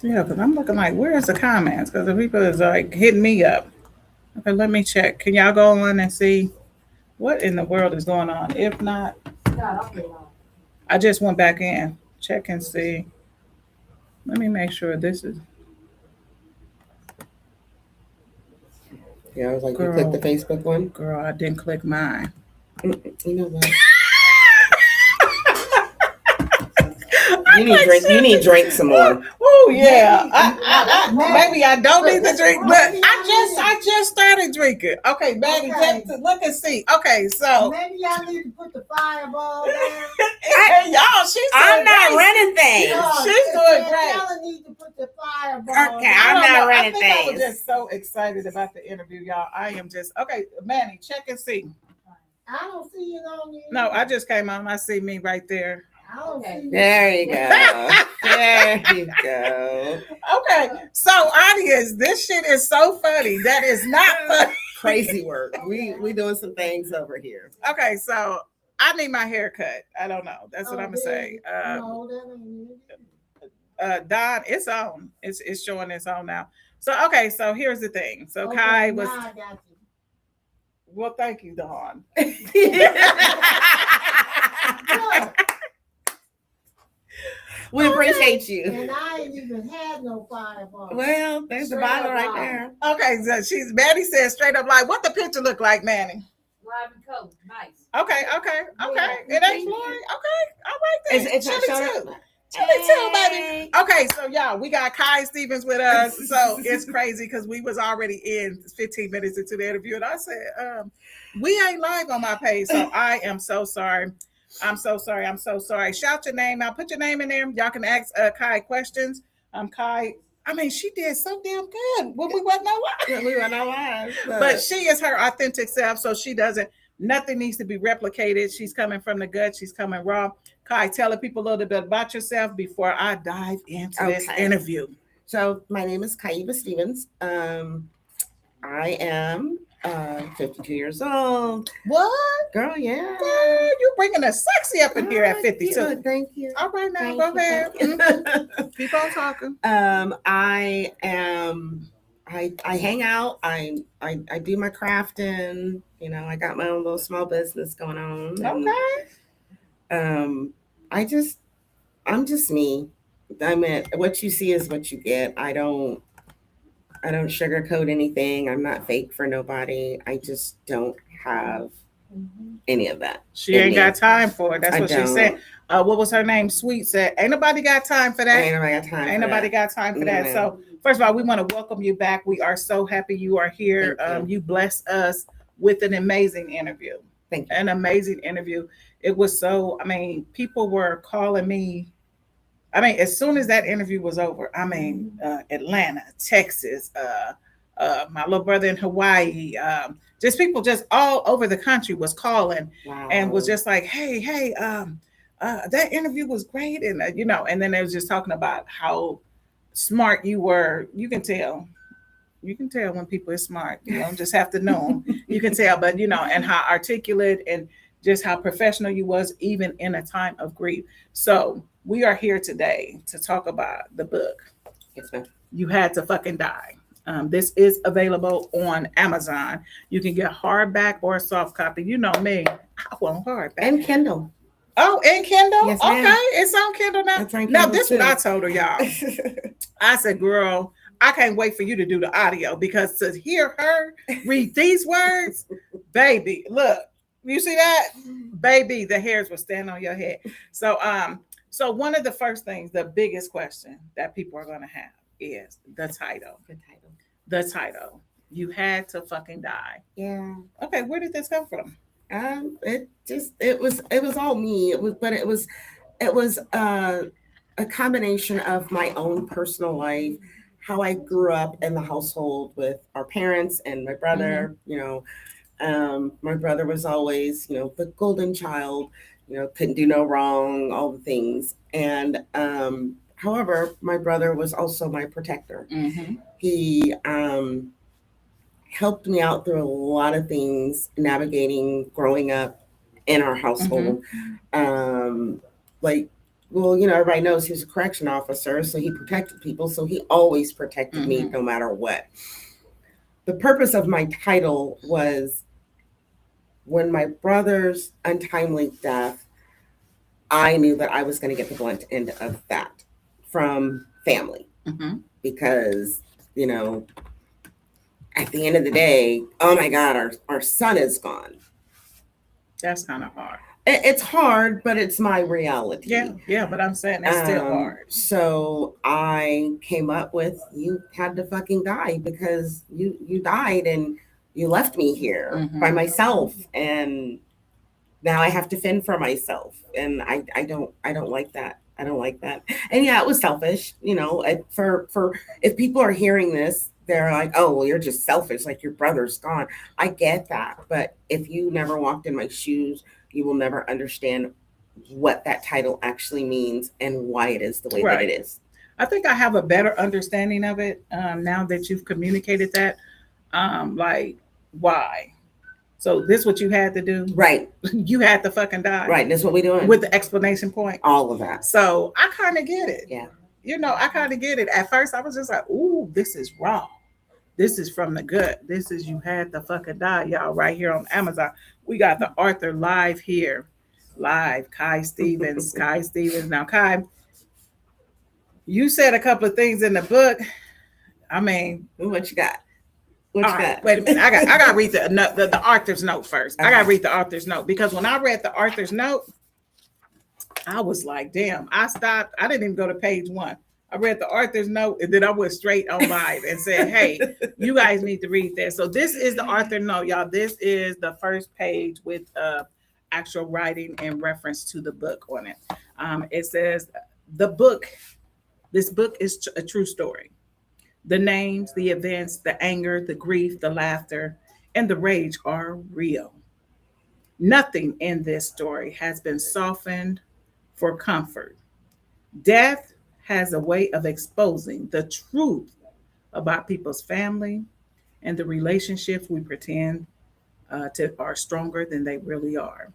Yeah, because I'm looking like, where's the comments? Because the people is like hitting me up. Okay, let me check. Can y'all go on and see what in the world is going on? If not, I just went back in. Check and see. Let me make sure this is Yeah, I was like, you click the girl. Facebook one. Girl, I didn't click mine. You know what? I You need clicked drink. You need drink some more. Oh yeah. Maybe I don't need to drink, but I just started drinking. Okay, Maggie, Okay. just look and see. Okay, so Maybe y'all need to put the fireball down. y'all, she's I'm doing not great. running things. She's doing great. Y'all need to put the fireball Okay, I I'm don't not know. I running think I was things. just so excited about the interview, y'all. I am just okay, Manny. Check and see. I don't see it on you. No, I just came on. I see me right there. I don't see There you go. There you go. Okay, so audience, this shit is so funny. That is not funny. Crazy work. We doing some things over here. Okay, so I need my hair cut. I don't know. That's what I'm gonna say. No, that ain't it. Don, it's on. It's showing it's on now. So okay, so here's the thing. So Okay, Kai was. now I got you. Well, thank you, Dawn. Look, We appreciate you. and I ain't even had no fireball. Well, there's the bottle right there. Okay, so she's Manny said straight up like, what the picture look like, Manny? Live and cold, nice. Okay. It ain't blurry. Okay, all right then. It's not Chili showing too. up. Chili too, baby. Okay, so y'all, we got Kai Stevens with us. So it's crazy because we was already in 15 minutes into the interview, and I said, we ain't live on my page, so I am so sorry. I'm so sorry. I'm so sorry. Shout your name out. Put your name in there. Y'all can ask Kai questions. Kai. I mean, she did so damn good when we wasn't alive. We were not live. But she is her authentic self, so she doesn't. Nothing needs to be replicated. She's coming from the gut. She's coming raw. Kai, tell the people a little bit about yourself before I dive into this interview. So my name is Kaiba Stevens. I am 52 years old. What? Girl, yeah. Girl, you bringing the sexy up in here at 52. Thank you. All right, now Thank go you, ahead. thank you. Keep on talking. I am. I hang out. I do my crafting. You know, I got my own little small business going on. And, Okay. I'm just me. I mean, what you see is what you get. I don't sugarcoat anything. I'm not fake for nobody. I just don't have any of that. She ain't got time for it. That's what she said. What was her name? Sweet said, ain't nobody got time for that. Ain't nobody got time. Ain't nobody got time for that. So first of all, we want to welcome you back. We are so happy you are here. You blessed us with an amazing interview. Thank you. An amazing interview. It was so, I mean, people were calling me. I mean, as soon as that interview was over, I mean, Atlanta, Texas, my little brother in Hawaii, just people just all over the country was calling and was just like, hey, that interview was great. And, and then they was just talking about how smart you were. You can tell when people are smart. You don't just have to know them. You can tell, but and how articulate and just how professional you was, even in a time of grief. So we are here today to talk about the book. Yes, ma'am. You Had to Fucking Die. This is available on Amazon. You can get hardback or soft copy. You know me, I want hardback and Kindle. Oh, and Kindle. Yes, okay, ma'am. it's on Kindle now. It's on Now Kindle this too. what I told her, y'all. I said, girl, I can't wait for you to do the audio because to hear her read these words, baby, look, you see that? Baby, the hairs will stand on your head. So one of the first things, the biggest question that people are gonna have is the title. The title. You Had to Fucking Die. Yeah. Okay, where did this come from? It was all me. It was a combination of my own personal life, how I grew up in the household with our parents and my brother. My brother was always, the golden child, couldn't do no wrong, all the things. And however, my brother was also my protector. Mm-hmm. He helped me out through a lot of things, navigating growing up in our household. Like well, everybody knows he was a correction officer, so he protected people. So he always protected me no matter what. The purpose of my title was when my brother's untimely death, I knew that I was going to get the blunt end of that from family because, at the end of the day, oh my God, our son is gone. That's kind of hard. It's hard, but it's my reality. Yeah, but I'm saying it's still hard. So I came up with, you had to fucking die because you died and you left me here by myself, and now I have to fend for myself, and I don't like that. I don't like that. And yeah, it was selfish, for if people are hearing this, they're like, oh, well, you're just selfish, like your brother's gone. I get that, but if you never walked in my shoes, you will never understand what that title actually means and why it is the way that it is. I think I have a better understanding of it now that you've communicated that. Like, why? So this is what you had to do? Right. You had to fucking die. Right. That's what we're doing. With the explanation point. All of that. So I kind of get it. Yeah. I kind of get it. At first I was just like, ooh, this is raw. This is from the gut. This is you had to fucking die, y'all, right here on Amazon. We got the author live here. Live. Kai Stevens. Kai Stevens. Now, Kai, you said a couple of things in the book. I mean, what you got? What you got? Wait a minute. I got to read the author's note first. Okay. I got to read the author's note because when I read the author's note, I was like, damn, I stopped. I didn't even go to page 1. I read the author's note and then I went straight on live and said, hey, you guys need to read this. So this is the author note, y'all. This is the first page with actual writing in reference to the book on it. It says, this book is a true story. The names, the events, the anger, the grief, the laughter, and the rage are real. Nothing in this story has been softened for comfort. Death has a way of exposing the truth about people's family and the relationships we pretend are stronger than they really are.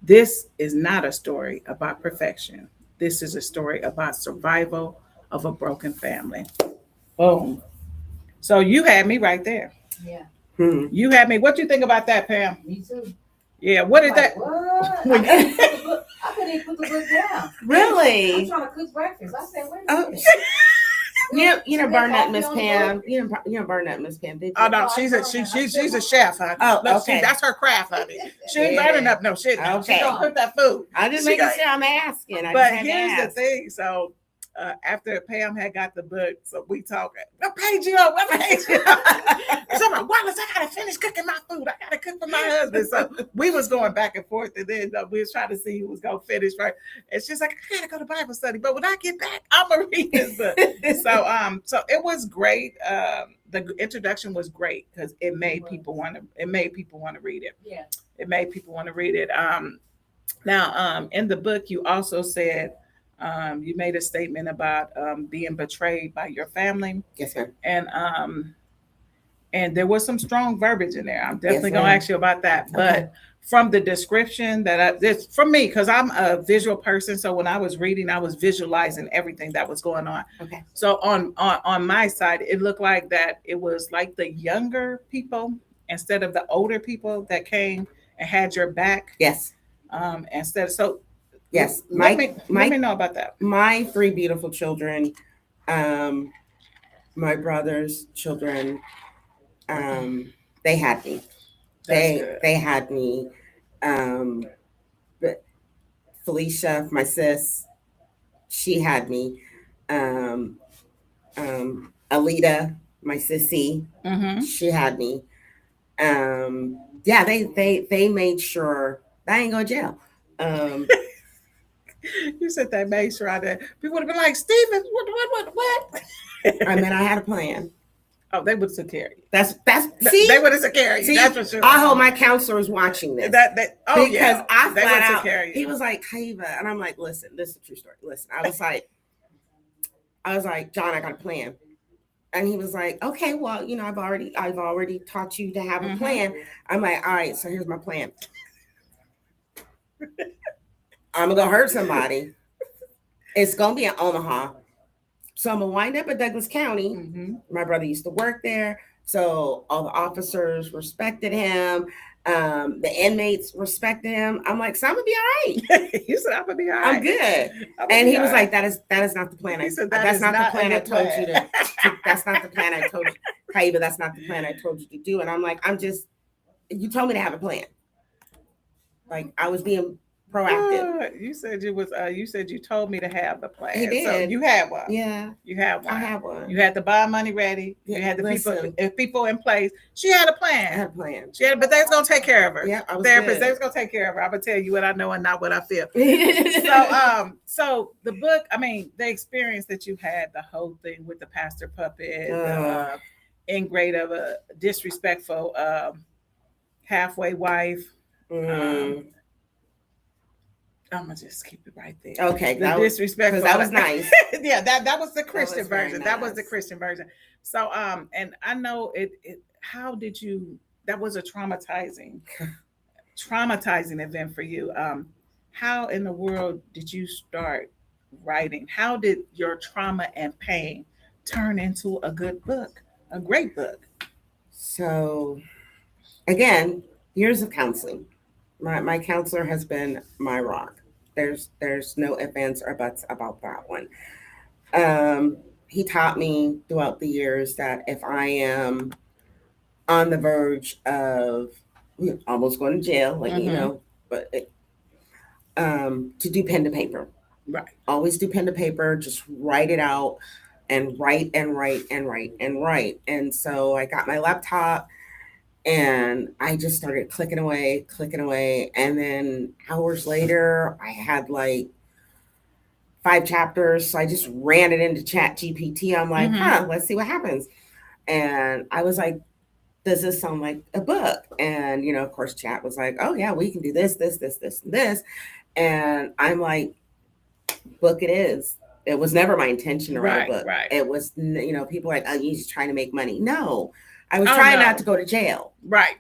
This is not a story about perfection. This is a story about survival of a broken family. Boom. So you had me right there. Yeah. You had me. What do you think about that, Pam? Me too. Yeah. What is that? What? I couldn't even put the book down. Really? I'm trying to cook breakfast. I said, wait a minute. Burn that, Miss Pam. You know, burn that, Miss Pam. Did you? Oh no, she's a chef, honey. Oh, no, okay. That's her craft, honey. She ain't burning up no shit. Okay. She don't cook that food. I just making sure I'm asking. But here's the thing. So after Pam had got the book, so we talking. What page you on? What page you on? So I'm like, Wallace, I gotta finish cooking my food. I gotta cook for my husband. So we was going back and forth, and then we was trying to see who was gonna finish right. And she's like, I gotta go to Bible study, but when I get back, I'm gonna read this book. So it was great. The introduction was great because it made people want to read it. Yeah. It made people want to read it. Now, in the book, you also said. You made a statement about being betrayed by your family. Yes, ma'am. And there was some strong verbiage in there. I'm definitely going to ask you about that. But from the description this from me, because I'm a visual person, so when I was reading, I was visualizing everything that was going on. Okay. So on my side, it looked like that it was like the younger people instead of the older people that came and had your back. Yes. Yes, let me know about that. My 3 beautiful children, my brother's children, they had me. They had me. But Felicia, my sis, she had me. Alita, my sissy, she had me. Yeah, they made sure I ain't go to jail. You said they made sure I did. People would have been like, Steven, what? I mean, I had a plan. Oh, they would have took care of you. See, they would have took care of you. See, that's for sure. I hope my counselor is watching this. Because I they flat out, took care of you. He was like, Haiva, and I'm like, listen, this is a true story. Listen, I was like, John, I got a plan. And he was like, okay, well, I've already taught you to have a plan. I'm like, all right, so here's my plan. I'm gonna go hurt somebody. It's gonna be in Omaha. So I'm gonna wind up in Douglas County. Mm-hmm. My brother used to work there, so all the officers respected him. The inmates respected him. I'm like, so I'm gonna be all right. You said I'm gonna be all I'm right. good. I'm gonna And be he all was right. like, that is not the plan. He said That's is not the a plan I good told you plan. that's not the plan I told you, Kaiba. That's not the plan I told you to do. And I'm like, you told me to have a plan. Like I was being proactive. You said you was. You said you told me to have the plan. He did. So you had one. Yeah, You had one. I have one. You had the bond money ready. You Yeah, had the listen. people in place. She had a I plan. had a plan. She had, but they was gonna take care of her. Yeah, I was Therapist, they good. was gonna take care of her. I'm gonna tell you what I know and not what I feel. So, So the book, I mean, the experience that you had, the whole thing with the pastor puppet, the ingrate of a disrespectful halfway wife. I'm gonna just keep it right there. Okay, the disrespectful. That was nice. Yeah, that was the Christian was very version. That was the nice. Christian version. So, and I know it. How did you? That was a traumatizing event for you. How in the world did you start writing? How did your trauma and pain turn into a good book, a great book? So, again, years of counseling. My counselor has been my rock. There's no ifs, ands, or buts about that one. He taught me throughout the years that if I am on the verge of almost going to jail, like but to do pen to paper. Right. Always do pen to paper. Just write it out and write and write and write and write. And so I got my laptop. And I just started clicking away. And then hours later, I had like 5 chapters. So I just ran it into Chat GPT. I'm like, let's see what happens. And I was like, does this sound like a book? And, of course, Chat was like, oh, yeah, we can do this, and this. And I'm like, book it is. It was never my intention to write a book. Right. It was, people are like, oh, you're just trying to make money. No. I was trying not to go to jail. Right.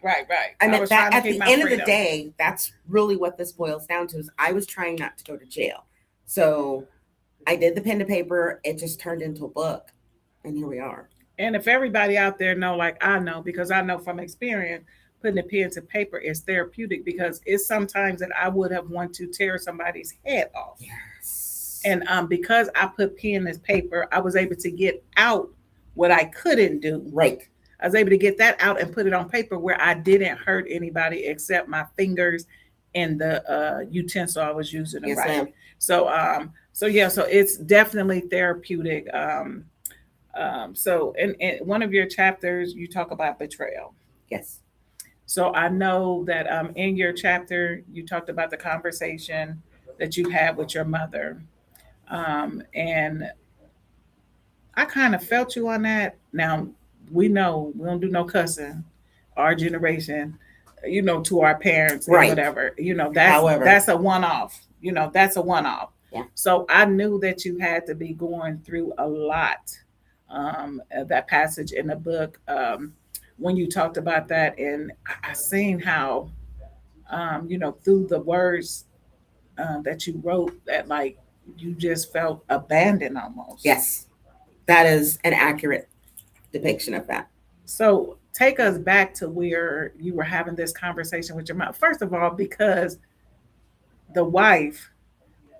I mean, was trying to at keep the my end of freedom. the day, that's really what this boils down to is I was trying not to go to jail. So I did the pen to paper. It just turned into a book. And here we are. And if everybody out there know, like I know, because I know from experience, putting a pen to paper is therapeutic because it's sometimes that I would have wanted to tear somebody's head off. Yes. And because I put pen to paper, I was able to get out what I couldn't do. Right. I was able to get that out and put it on paper where I didn't hurt anybody except my fingers and the utensil I was using to write. Ma'am. So it's definitely therapeutic. So in one of your chapters, you talk about betrayal. Yes. So I know that in your chapter, you talked about the conversation that you had with your mother. And I kind of felt you on that. Now, we know we don't do no cussing, our generation, to our parents and Right. whatever. However. That's a one-off. That's a one-off. Yeah. So I knew that you had to be going through a lot. That passage in the book when you talked about that, and I seen how through the words that you wrote that like you just felt abandoned almost. Yes. That is an accurate depiction of that. So take us back to where you were having this conversation with your mom. First of all, because the wife,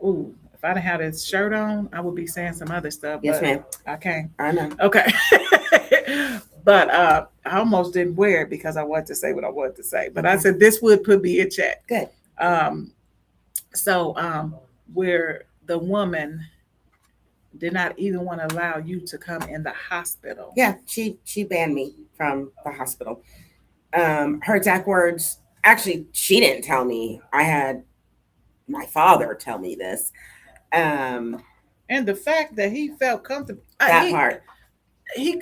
if I didn't have this shirt on, I would be saying some other stuff. Yes, but ma'am. I can't. I know. Okay. But I almost didn't wear it because I wanted to say what I wanted to say. But I said this would put me in check. Good. Where the woman did not even want to allow you to come in the hospital. Yeah, she banned me from the hospital. Her exact words, actually, she didn't tell me. I had my father tell me this. And the fact that he felt comfortable. That part. You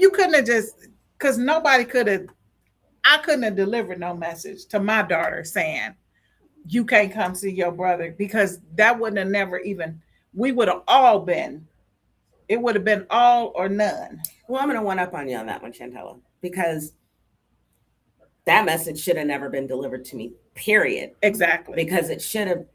couldn't have just, because nobody could have, I couldn't have delivered no message to my daughter saying, you can't come see your brother, because that wouldn't have never even, we would have all been, it would have been all or none. Well, I'm going to one up on you on that one, Chantella, because that message should have never been delivered to me, period. Exactly. Because it should have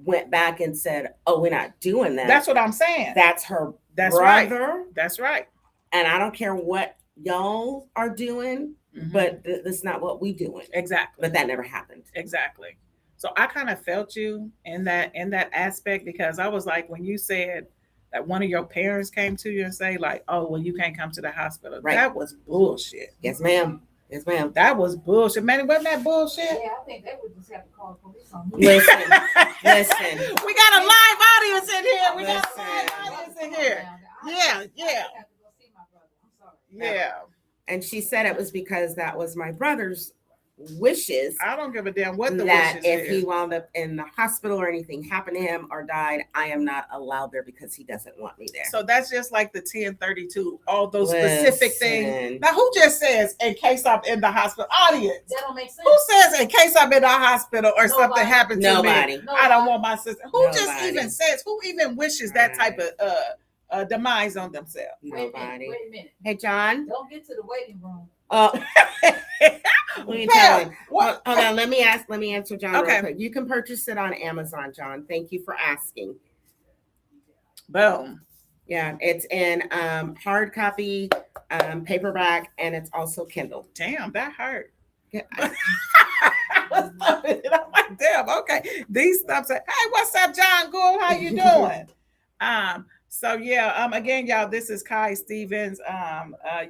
went back and said, "Oh, we're not doing that." That's what I'm saying. That's her That's right. brother. That's right. And I don't care what y'all are doing, Mhm. but that's not what we doing. Exactly. But that never happened. Exactly. So I kind of felt you in that aspect, because I was like, when you said that one of your parents came to you and say like, "Oh, well, you can't come to the hospital," Right. That was bullshit. Yes, ma'am. Yes, ma'am. That was bullshit, man. Wasn't that bullshit? Yeah, I think they would just have to call the police on me. Listen, listen. We got a live audience in here. We got a Listen. live audience in here. Yeah, yeah. I have to go see my brother. I'm sorry. Yeah. And she said it was because that was my brother's wishes. I don't give a damn what the That wishes if is. he wound up in the hospital or anything happened to him or died, I am not allowed there because he doesn't want me there. So that's just like the 1032, all those specific things. Listen. Now, who just says, "In case I'm in the hospital"? Audience. That don't make sense. Who says, "In case I'm in the hospital or something Nobody. happened to Nobody. me, I don't want my sister"? Who just Nobody. even says? Who even wishes that type of demise on themselves? Nobody. Wait a minute. Hey, John. Don't get to the waiting room. What are you Pam, telling? what? Hold on. Let me answer John Okay. real quick. You can purchase it on Amazon, John. Thank you for asking. Boom. Yeah, it's in hard copy, paperback, and it's also Kindle. Damn, that hurt. Yeah, I was loving it. I'm like, damn, okay. These stuff say, "Hey, what's up, John Gould? How you doing?" So yeah, again, y'all, this is Kai Stevens.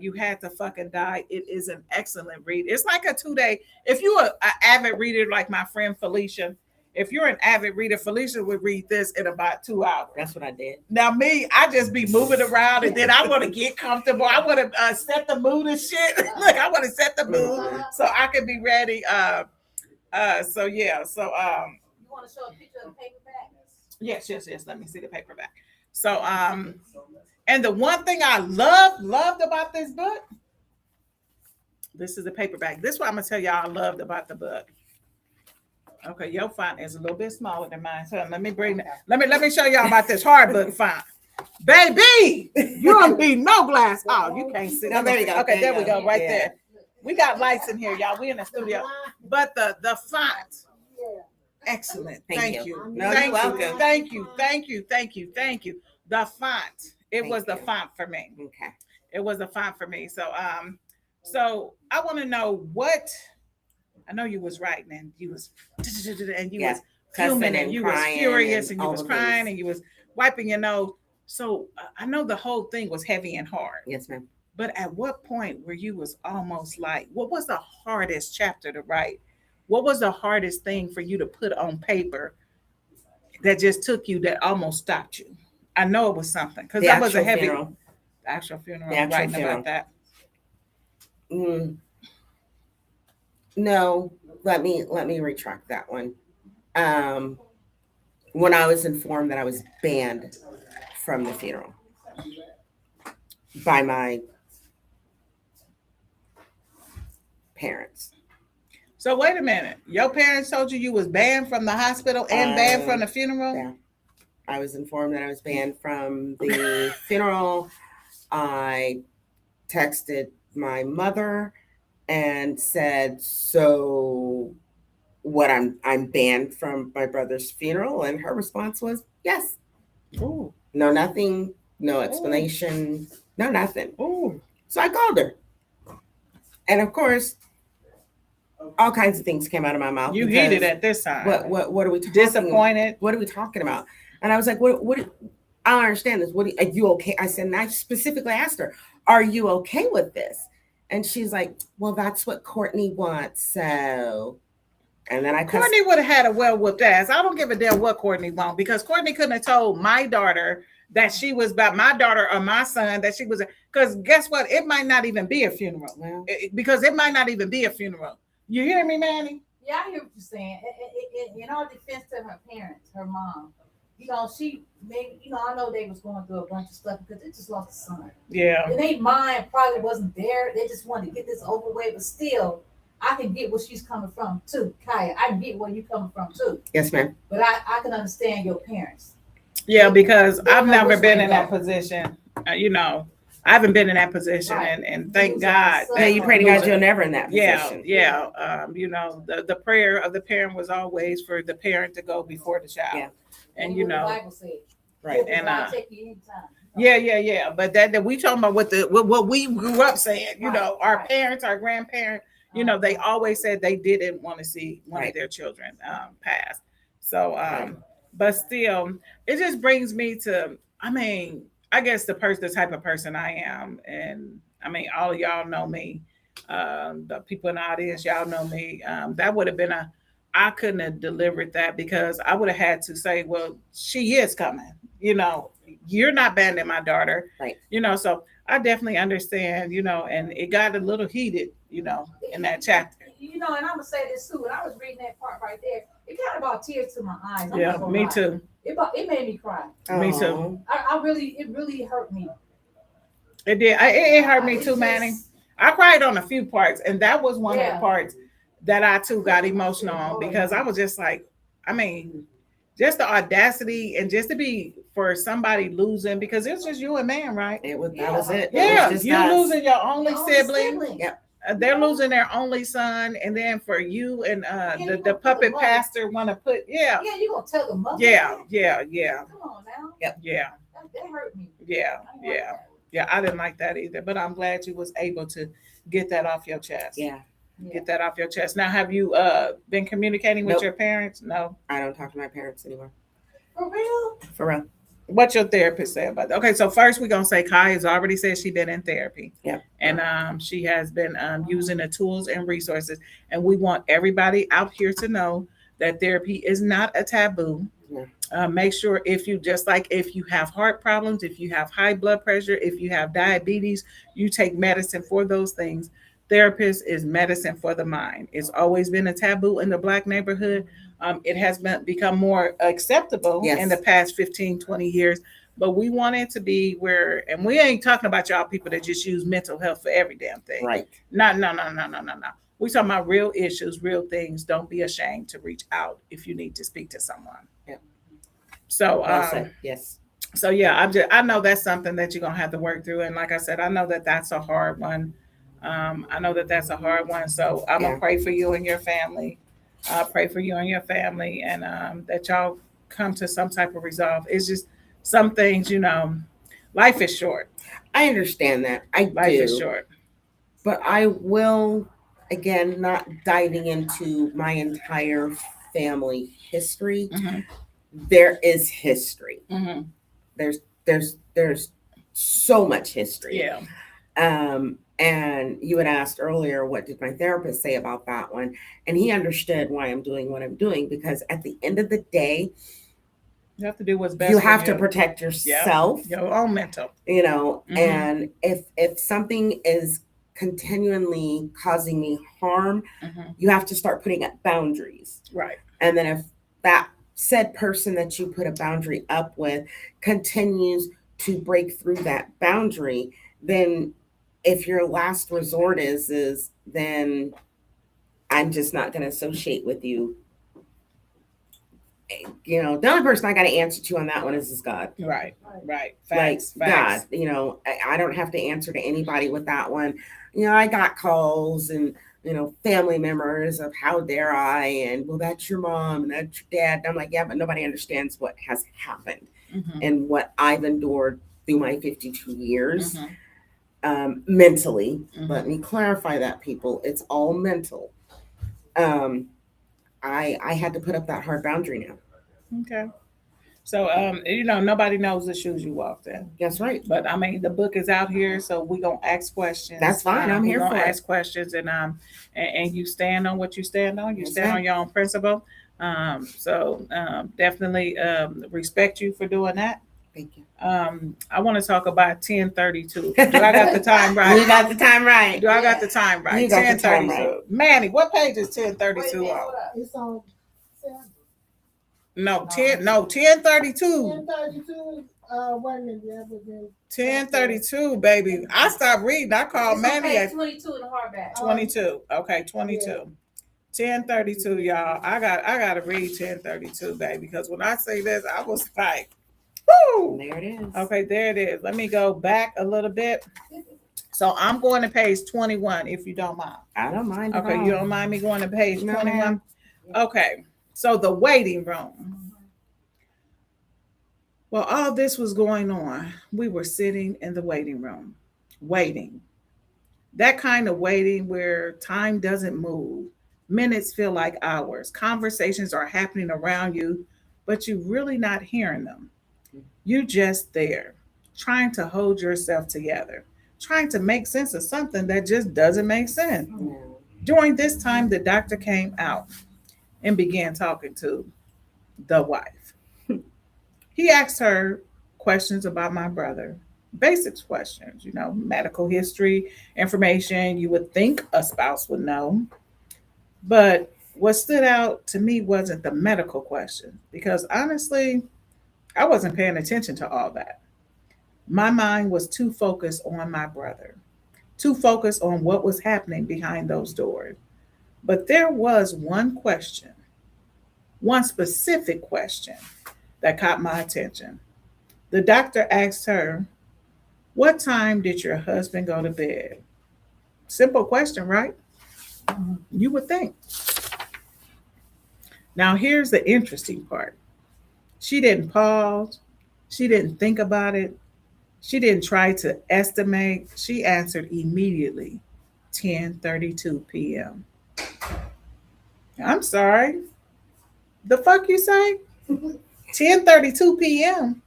You Had to Fucking Die. It is an excellent read. It's like a 2-day. If you're an avid reader like my friend Felicia, if you're an avid reader, Felicia would read this in about 2 hours. That's what I did. Now me, I just be moving around, and then I want to get comfortable. I want to set the mood and shit. Look, I want to set the mood so I can be ready. So yeah, so You want to show a picture of the paperback? yes. Let me see the paperback. So and the one thing I loved about this book, this is the paperback. This is what I'm gonna tell y'all I loved about the book. Okay, your font is a little bit smaller than mine. So let me show y'all about this hard book font. Baby, you don't need no glass. Oh, you can't see. No, there you go. Okay, there we go, right Yeah. there. We got lights in here, y'all. We in the studio. But the font, excellent. Thank you. No, Thank you're welcome. Thank you. The font. It Thank was the you. font for me. Okay. It was a font for me. So so I want to know what. I know you was writing and you was and you Yeah, was fuming cussing and you was crying furious and you all was the crying things. and you was wiping your nose. So I know the whole thing was heavy and hard. Yes, ma'am. But at what point where you was almost like, what was the hardest chapter to write? What was the hardest thing for you to put on paper that just took you, that almost stopped you? I know it was something, because that was a heavy funeral. actual funeral. The actual Writing funeral. about that. No, let me retract that one. When I was informed that I was banned from the funeral by my parents. So wait a minute. Your parents told you was banned from the hospital and banned from the funeral? Yeah. I was informed that I was banned from the funeral. I texted my mother and said, "So what, I'm banned from my brother's funeral?" And her response was, "Yes." Ooh. No, nothing, no explanation, no nothing. Ooh. So I called her. And of course, all kinds of things came out of my mouth. You because heated at this time. What are we talking Disappointed. What are we talking about? And I was like, what I don't understand this. Are you okay? I said, and I specifically asked her, "Are you okay with this?" And she's like, "Well, that's what Courtney wants." So, and then Courtney would have had a well-whooped ass. I don't give a damn what Courtney wants, because Courtney couldn't have told my daughter that she was about my daughter or my son that she was, because guess what? It might not even be a funeral. Well, Because it might not even be a funeral. You hear me, Manny? Yeah, I hear what you're saying. In all defense to her parents, her mom, she maybe, I know they was going through a bunch of stuff because they just lost a son. Yeah. And they mind probably wasn't there. They just wanted to get this over with, but still, I can get where she's coming from too. Kaya, I can get where you're coming from too. yes, ma'am. But I can understand your parents. Yeah, because They I've know never which been way in to that go. position, I haven't been in that position, Right. and thank Losing God. our Yeah, you pray to God losing- you're never in that Yeah, position. yeah. You know, the prayer of the parent was always for the parent to go before the child. Yeah. And what you the know, Bible said. Right. and God take you anytime. yeah. But that we talking about what we grew up saying. You Right, know, our right. parents, our grandparents. You know, they always said they didn't want to see one Right. of their children pass. So, Right. but still, it just brings me to. I mean, I guess the type of person I am, and I mean, all of y'all know me. The people in the audience, y'all know me. That would have been I couldn't have delivered that because I would have had to say, well, she is coming. You know, you're not banning my daughter. Right. You know, so I definitely understand, you know, and it got a little heated, you know, in that chapter. You know, and I'm gonna say this too. When I was reading that part right there, it kind of brought tears to my eyes. I'm Yeah, not gonna me lie. too. It made me cry. Me too. Oh. It really hurt me. It did. It hurt me It's too, just- Manny. I cried on a few parts, and that was one of Yeah. the parts that I too got emotional on because I was just like, I mean, just the audacity and just to be for somebody losing because it's just you and man, right? That was it. It Yeah, was just you're us. losing your only Your only sibling. sibling. Yep. They're losing their only son, and then for you and the puppet pastor want to put Yeah, you gonna tell the mother? yeah. Come on now. Yeah, That hurt me. yeah, I didn't like yeah, that. yeah. I didn't like that either, but I'm glad you was able to get that off your chest. Yeah. Get that off your chest. Now, have you been communicating with Nope. your parents? No. I don't talk to my parents anymore. For real? For real. What's your therapist say about that? Okay, so first we're gonna say Kai has already said she's been in therapy. Yep. And she has been using the tools and resources. And we want everybody out here to know that therapy is not a taboo. Yeah. Make sure if you if you have heart problems, if you have high blood pressure, if you have diabetes, you take medicine for those things. Therapist is medicine for the mind. It's always been a taboo in the Black neighborhood. It has become more acceptable Yes. in the past 15, 20 years. But we want it to be where, and we ain't talking about y'all people that just use mental health for every damn thing. Right. No. We talking about real issues, real things. Don't be ashamed to reach out if you need to speak to someone. Yeah. So, Well said. Yes. so yeah, I know that's something that you're gonna have to work through, and like I said, I know that that's a hard one. I know that that's a hard one. So I'm gonna pray for you and your family. Pray for you and your family, and that y'all come to some type of resolve. It's just some things, you know, life is short. I understand that. Life is short. But I will, again, not diving into my entire family history. Mhm. There is history. Mhm. There's so much history. Yeah. And you had asked earlier, what did my therapist say about that one? And he understood why I'm doing what I'm doing, because at the end of the day, You have to do what's best. you for have to you. protect yourself, Your own mental. you know, Mhm. and if something is continually causing me harm, Mhm. you have to start putting up boundaries. Right. And then if that said person that you put a boundary up with continues to break through that boundary, then if your last resort is then I'm just not going to associate with you. You know, the only person I got to answer to on that one is God. Right. Right. Like Facts. God, you know, I don't have to answer to anybody with that one. You know, I got calls and, you know, family members of how dare I, and well, that's your mom and that's your dad. And I'm like, yeah, but nobody understands what has happened Mhm. and what I've endured through my 52 years Mhm. mentally. Mhm. Let me clarify that, people. It's all mental. I had to put up that hard boundary now. Okay. So, you know, nobody knows the shoes you walked in. That's right. But I mean, the book is out here, so we gonna ask questions. That's fine. I'm we here gonna for it. ask questions, and you stand on what you stand on. You That's stand right. on your own principle. So definitely respect you for doing that. Thank you. I want to talk about 1032. Do I got the time You right? got the time right. Do I got the time right? You got the time 1032. Manny, what page is Wait a 1032 minute, on? hold up. It's on 7. No, 1032. 1032. Wait a minute. That was in 1032, baby. I stopped reading. I called It's on Manny page at 22 in the hardback. 22. Okay, 22. 1032, y'all. I gotta read 1032, baby, because when I say this, I was like, Woo! There it is. Okay, there it is. Let me go back a little bit. So I'm going to page 21 if you don't mind. I don't mind. at Okay, all. you don't mind me going to page No, 21? ma'am. Okay, so the waiting room. While all this was going on, we were sitting in the waiting room, waiting. That kind of waiting where time doesn't move, minutes feel like hours, conversations are happening around you, but you're really not hearing them. You just there, trying to hold yourself together, trying to make sense of something that just doesn't make sense. No. During this time, the doctor came out and began talking to the wife. He asked her questions about my brother, basics questions, medical history, information you would think a spouse would know. But what stood out to me wasn't the medical question, because honestly, I wasn't paying attention to all that. My mind was too focused on my brother, too focused on what was happening behind those doors. But there was one question, one specific question that caught my attention. The doctor asked her, "What time did your husband go to bed?" Simple question, right? You would think. Now, here's the interesting part. She didn't pause. She didn't think about it. She didn't try to estimate. She answered immediately, 10:32 p.m. I'm sorry. The fuck you say? 10:32 p.m.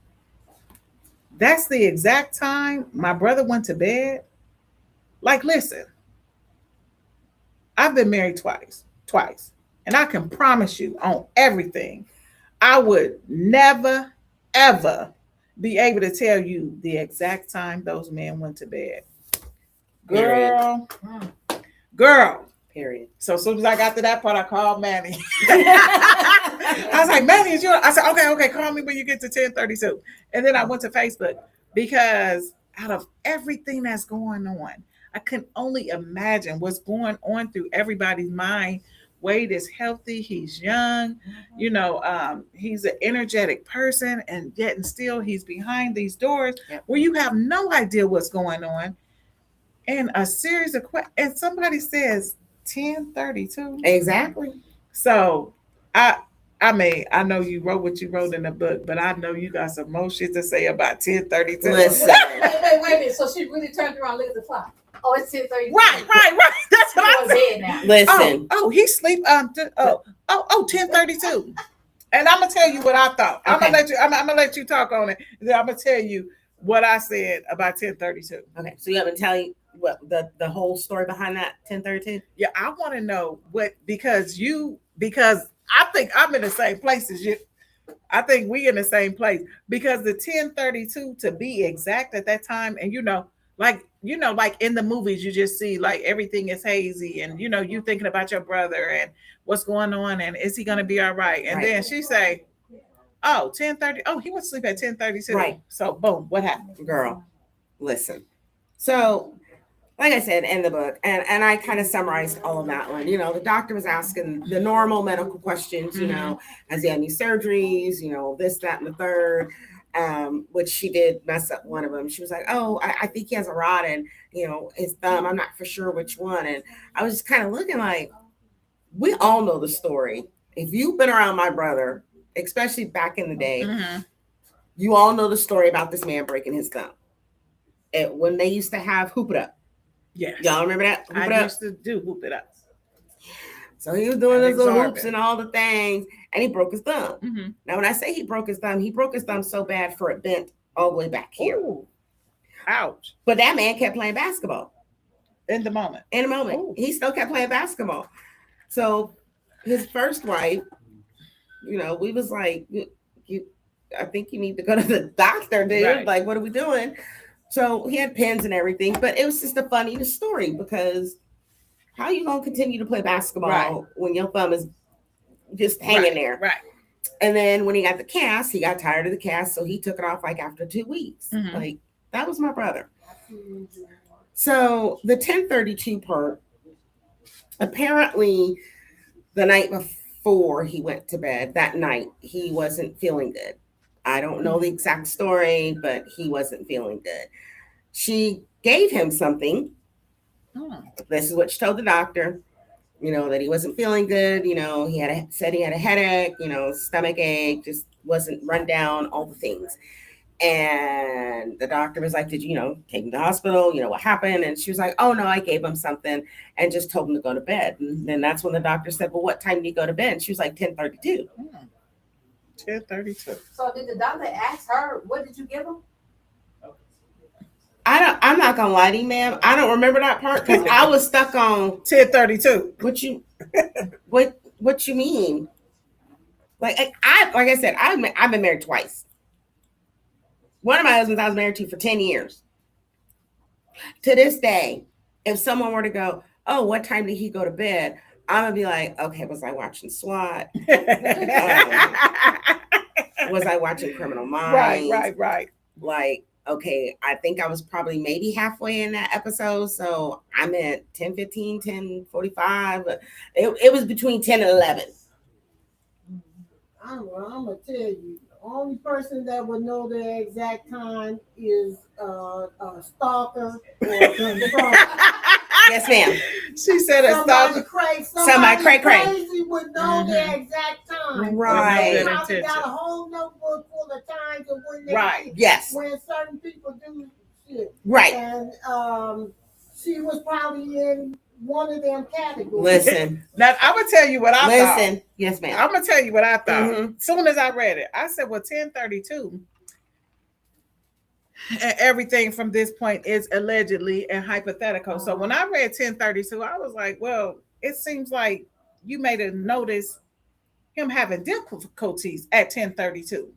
That's the exact time my brother went to bed. Like, listen, I've been married twice. And I can promise you on everything, I would never, ever be able to tell you the exact time those men went to bed. Period. Girl. Period. So as soon as I got to that part, I called Manny. I was like, Manny, is you? I said, okay, call me when you get to 10:32. And then I went to Facebook because out of everything that's going on, I can only imagine what's going on through everybody's mind. Wade is healthy. He's young. He's an energetic person, and yet and still he's behind these doors where you have no idea what's going on. And a series of questions, and somebody says 10:32. Exactly. So I know you wrote what you wrote in the book, but I know you got some more shit to say about 10:32. Listen. Wait a minute. So she really turned around and looked at the clock. Oh, it's 10:30. Right. That's what I said. Now. Listen. He sleep 10:32. And I'm gonna tell you what I thought. Okay. I'm gonna let you talk on it. Then I'm gonna tell you what I said about 10:32. Okay. So you haven't tell you what the whole story behind that 10:32? Yeah, I want to know because I think I'm in the same place as you. I think we in the same place because the 10:32 to be exact at that time, and like in the movies, you just see like everything is hazy, and you thinking about your brother and what's going on, and is he gonna be all right? And then she say, "Oh, 10:30. Oh, he went to sleep at 10:32. Right. So boom, what happened? Girl, listen. So like I said in the book, and I kind of summarized all of that one. The doctor was asking the normal medical questions, has he had any surgeries, this, that, and the third, which she did mess up one of them. She was like, oh, I think he has a rod in, his thumb. I'm not for sure which one. And I was just kind of looking like, we all know the story. If you've been around my brother, especially back in the day, you all know the story about this man breaking his thumb. When they used to have Hoop It Up. Yes. Y'all remember that? Hoop It I Up? used to do Hoop It Up. So he was doing That those little exorbitant. hoops and all the things, and he broke his thumb. Mm-hmm. Now, when I say he broke his thumb so bad for it bent all the way back here. Ooh. Ouch. But that man kept playing basketball. In the moment. In a moment. Ooh. He still kept playing basketball. So his first wife, we was like, I think you need to go to the doctor, dude. Right. Like, what are we doing? So he had pins and everything, but it was just a funny story because how you gonna continue to play basketball when your thumb is just hanging there? Right. And then when he got the cast, he got tired of the cast, so he took it off like after 2 weeks. Mhm. Like that was my brother. So the 10:32 part, apparently the night before he went to bed, that night he wasn't feeling good. I don't know the exact story, but he wasn't feeling good. She gave him something. Hmm. This is what she told the doctor. That he wasn't feeling good. Said he had a headache. Stomach ache, just wasn't run down, all the things. And the doctor was like, "Did you, take him to the hospital? What happened?" And she was like, "Oh no, I gave him something and just told him to go to bed." And then that's when the doctor said, "Well, what time do you go to bed?" And she was like, 10:32. 10:32. So did the doctor ask her, what did you give him? I'm not gonna lie to you, ma'am. I don't remember that part because I was stuck on 10:32. what you mean? Like I said, I've been married twice. One of my husbands I was married to for 10 years. To this day, if someone were to go, "Oh, what time did he go to bed?" I'm gonna be like, "Okay, was I watching SWAT? Was I watching Criminal Minds?" Right. Like, okay, I think I was probably maybe halfway in that episode. So I'm at 10:15, 10:45. It was between 10 and 11. I'm gonna tell you, the only person that would know the exact time is a stalker or a confronter. Yes, ma'am. She said it's Somebody stop. crazy. Somebody cray. Crazy would know Mhm. the exact time. Right. They Good probably got intention. a whole notebook full of times of when they Right. Yes. when certain people do shit. Right. And she was probably in one of them categories. Listen. Now I'm gonna tell you what I thought. Listen. Yes, ma'am. I'm gonna tell you what I thought. Mhm. Soon as I read it, I said, "Well, 10:32, and everything from this point is allegedly and hypothetical." So when I read 10:32, I was like, "Well, it seems like you made a notice him having difficulties at 10:32,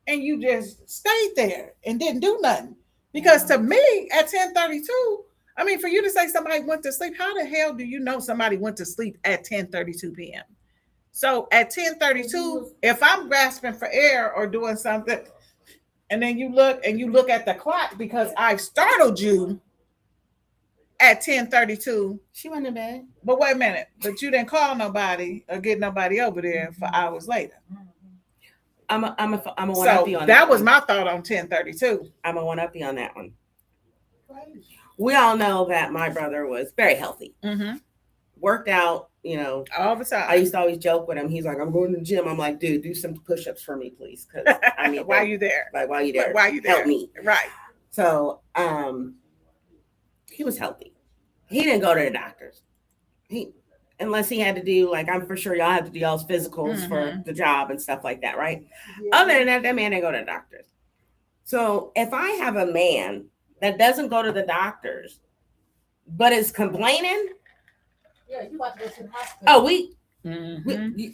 and you just stayed there and didn't do nothing." Because to me, at 10:32, I mean, for you to say somebody went to sleep, how the hell do you know somebody went to sleep at 10:32 p.m.? So at 10:32, if I'm grasping for air or doing something, and then you look at the clock because I've startled you at 10:32. She went to bed. But wait a minute, but you didn't call nobody or get nobody over there for hours later. I'm a one up So you on that was one. my thought on 10:32. I'm a one up you on that one. We all know that my brother was very healthy, Mm-hmm. worked out. All the time. I used to always joke with him. He's like, "I'm going to the gym." I'm like, "Dude, do some push-ups for me, please, because I need Why them. you there? Like, why you there? Why you there? Help me." Right. So, he was healthy. He didn't go to the doctors. Unless he had to do, like, I'm for sure y'all have to do y'all's physicals for the job and stuff like that, right? Yeah. Other than that man didn't go to the doctors. So if I have a man that doesn't go to the doctors, but is complaining, Yeah, you about to go to the hospital. oh, we Mm-hmm.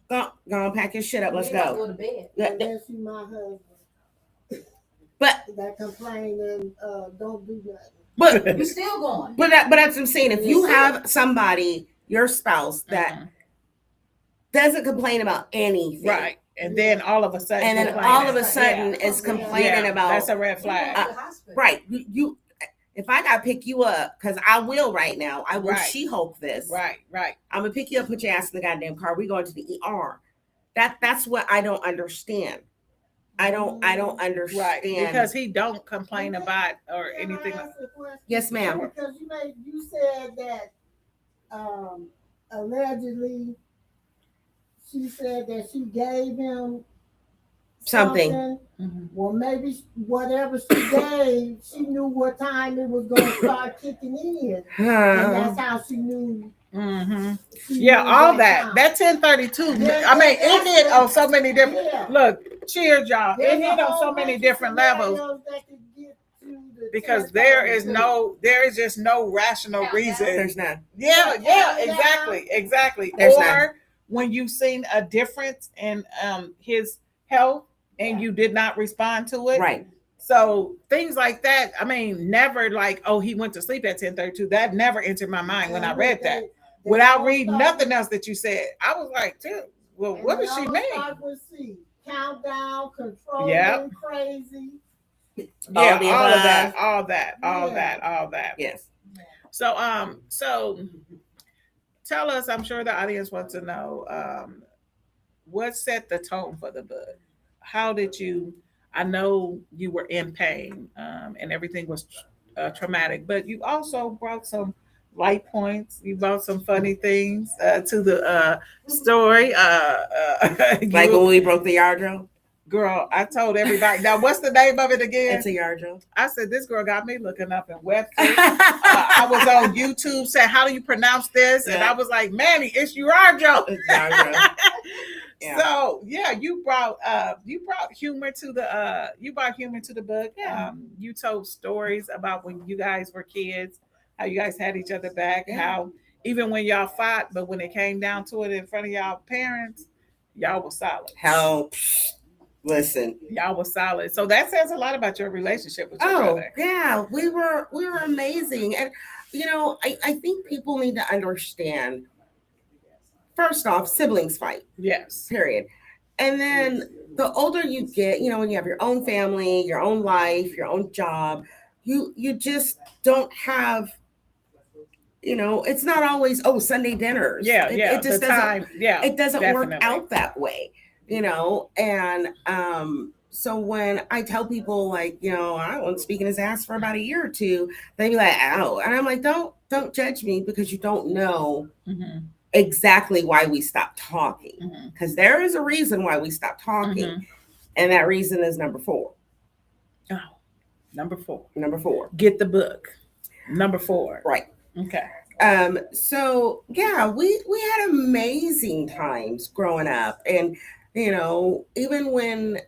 go on, pack your shit up, let's You about to go. go to bed. Unless you my husband But that complain and don't do nothing. but You still going. but that's what I'm saying. If you have somebody, your spouse, that doesn't complain about anything, Right. And then all of a sudden, and then complaining. all of a sudden Yeah. is complaining Yeah, about that's a red You flag. going to the hospital. right. You if I gotta pick you up, because I will right now, I will Right. She-Hulk this. Right. I'm gonna pick you up, put your ass in the goddamn car. We going to the ER. That's what I don't understand. I don't understand. Right. Because he don't complain about or Can I anything. ask a question? Yes, ma'am. Because you said that allegedly she said that she gave him Something. Mhm. Well, maybe whatever she gave, she knew what time it was going to start kicking in, and that's how she knew. Mm-hmm. She Yeah, knew all that. time. That 10:32. Yeah, I mean, that's it hit what- on so many different. Yeah. Look, cheers, y'all. There's It a hit on whole so many bunch of different levels scenarios that could get to the because there is 10:32. just no rational Yeah, reason. There's none. Yeah, Yeah. exactly. There's or none. when you've seen a difference in his health and you did not respond to it. Right. So things like that, I mean, never like, oh, he went to sleep at 10:32. That never entered my mind when I read that. They Without all reading start nothing else that you said. I was like, dude, well, with- what and does they she all mean? start with C. Countdown, controlling, Yep. crazy. Yeah, All the all of above. that, all that, all Yeah. that, all that. Yes. So tell us, I'm sure the audience wants to know, what set the tone for the book? how did you? I know you were in pain, and everything was traumatic, but you also brought some light points. You brought some funny things to the story. Like when You, we broke the yard drill. girl, I told everybody. Now, what's the name of it again? It's a yard drill. I said, this girl got me looking up in websites. I was on YouTube saying, how do you pronounce this? And I was like, Manny, it's Urajo. It's yard drill. Yeah. So yeah, you brought humor to the book. Yeah. You told stories about when you guys were kids, how you guys had each other back, Yeah. how even when y'all fought, but when it came down to it in front of y'all parents, y'all were solid. Hell, listen. Y'all were solid. So that says a lot about your relationship with your brother. Yeah, we were amazing. And I think people need to understand, first off, siblings fight. Yes. Period. And then the older you get, when you have your own family, your own life, your own job, you just don't have, it's not always Sunday dinners. Yeah, It just doesn't. Yeah, it doesn't definitely work out that way, And so when I tell people I wasn't speaking his ass for about a year or two, they be like, "Oh," and I'm like, "Don't judge me because you don't know." Mm-hmm. Exactly why we stopped talking, Mm-hmm. because there is a reason why we stopped talking, Mm-hmm. and that reason is number 4. Oh, number 4. Number 4. Get the book. Number 4. Right. Okay. So yeah, we had amazing times growing up, and even when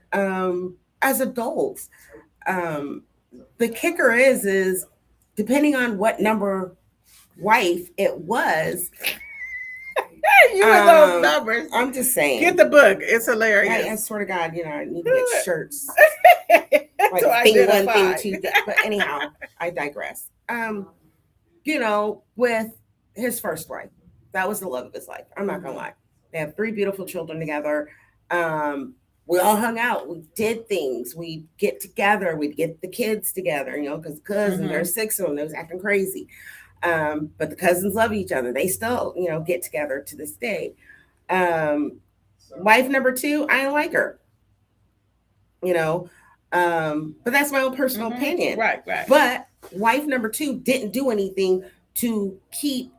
as adults, the kicker is depending on what number wife it was. You and those numbers. I'm just saying. Get the book. It's hilarious. I swear to God, I need to get shirts. Like To thing one, identify. thing two. But anyhow, I digress. With his first wife, that was the love of his life. I'm not gonna lie. They have 3 beautiful children together. We all hung out. We did things. We'd get together. We'd get the kids together, because cousins, there's 6 of them. They was acting crazy. But the cousins love each other. They still, get together to this day. Wife number 2, I don't like her. But that's my own personal opinion. Right. But wife number 2 didn't do anything to keep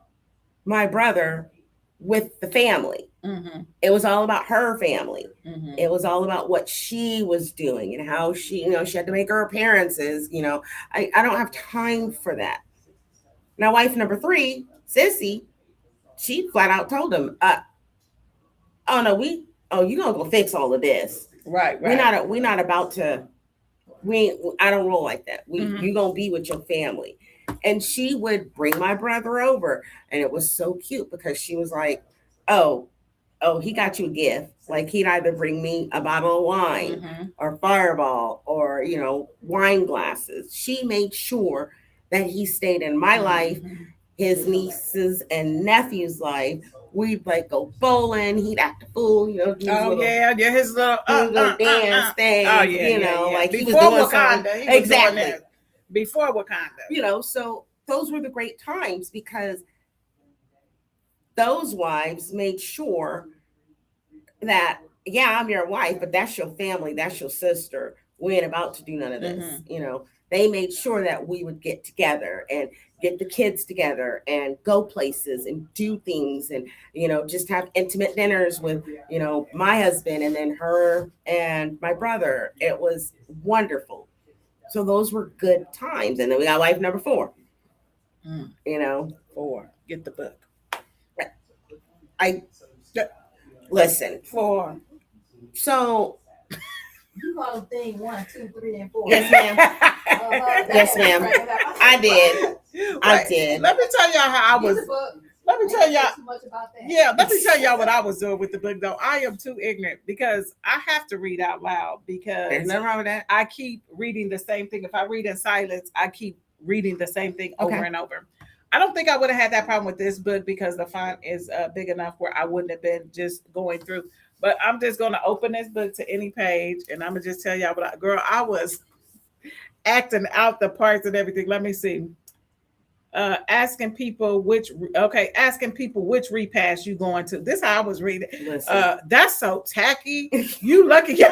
my brother with the family. Mm-hmm. It was all about her family. Mm-hmm. It was all about what she was doing and how she, she had to make her appearances. I don't have time for that. Now, wife number 3, Sissy, she flat out told him, "Oh no, you gonna go fix all of this. Right. We're not about to. I don't roll like that. You gonna be with your family." And she would bring my brother over, and it was so cute because she was like, "Oh, he got you a gift." Like he'd either bring me a bottle of wine or Fireball or wine glasses. She made sure that he stayed in my life, his nieces and nephew's life. We'd go bowling. He'd act a fool, his little dance thing. Oh yeah, like before he was doing Wakanda, he was exactly doing that. Before Wakanda, So those were the great times because those wives made sure that I'm your wife, but that's your family, that's your sister. We ain't about to do none of this. They made sure that we would get together and get the kids together and go places and do things and, just have intimate dinners with, my husband and then her and my brother. It was wonderful. So those were good times. And then we got wife number 4, 4. Get the book. Listen. 4. So. You call them thing 1, 2, 3, and 4. Yes, ma'am. Yes, ma'am. I did. I did. Let me tell y'all how I was. Let me tell y'all. Too much about that. Yeah, let me tell y'all what I was doing with the book, though. I am too ignorant because I have to read out loud because there's nothing wrong with that. I keep reading the same thing. If I read in silence, I keep reading the same thing over and over. I don't think I would have had that problem with this book because the font is big enough where I wouldn't have been just going through. But I'm just going to open this book to any page and I'm going to just tell y'all I was acting out the parts and everything. Let me see. Asking people which repast you going to. This is how I was reading. That's so tacky. You lucky.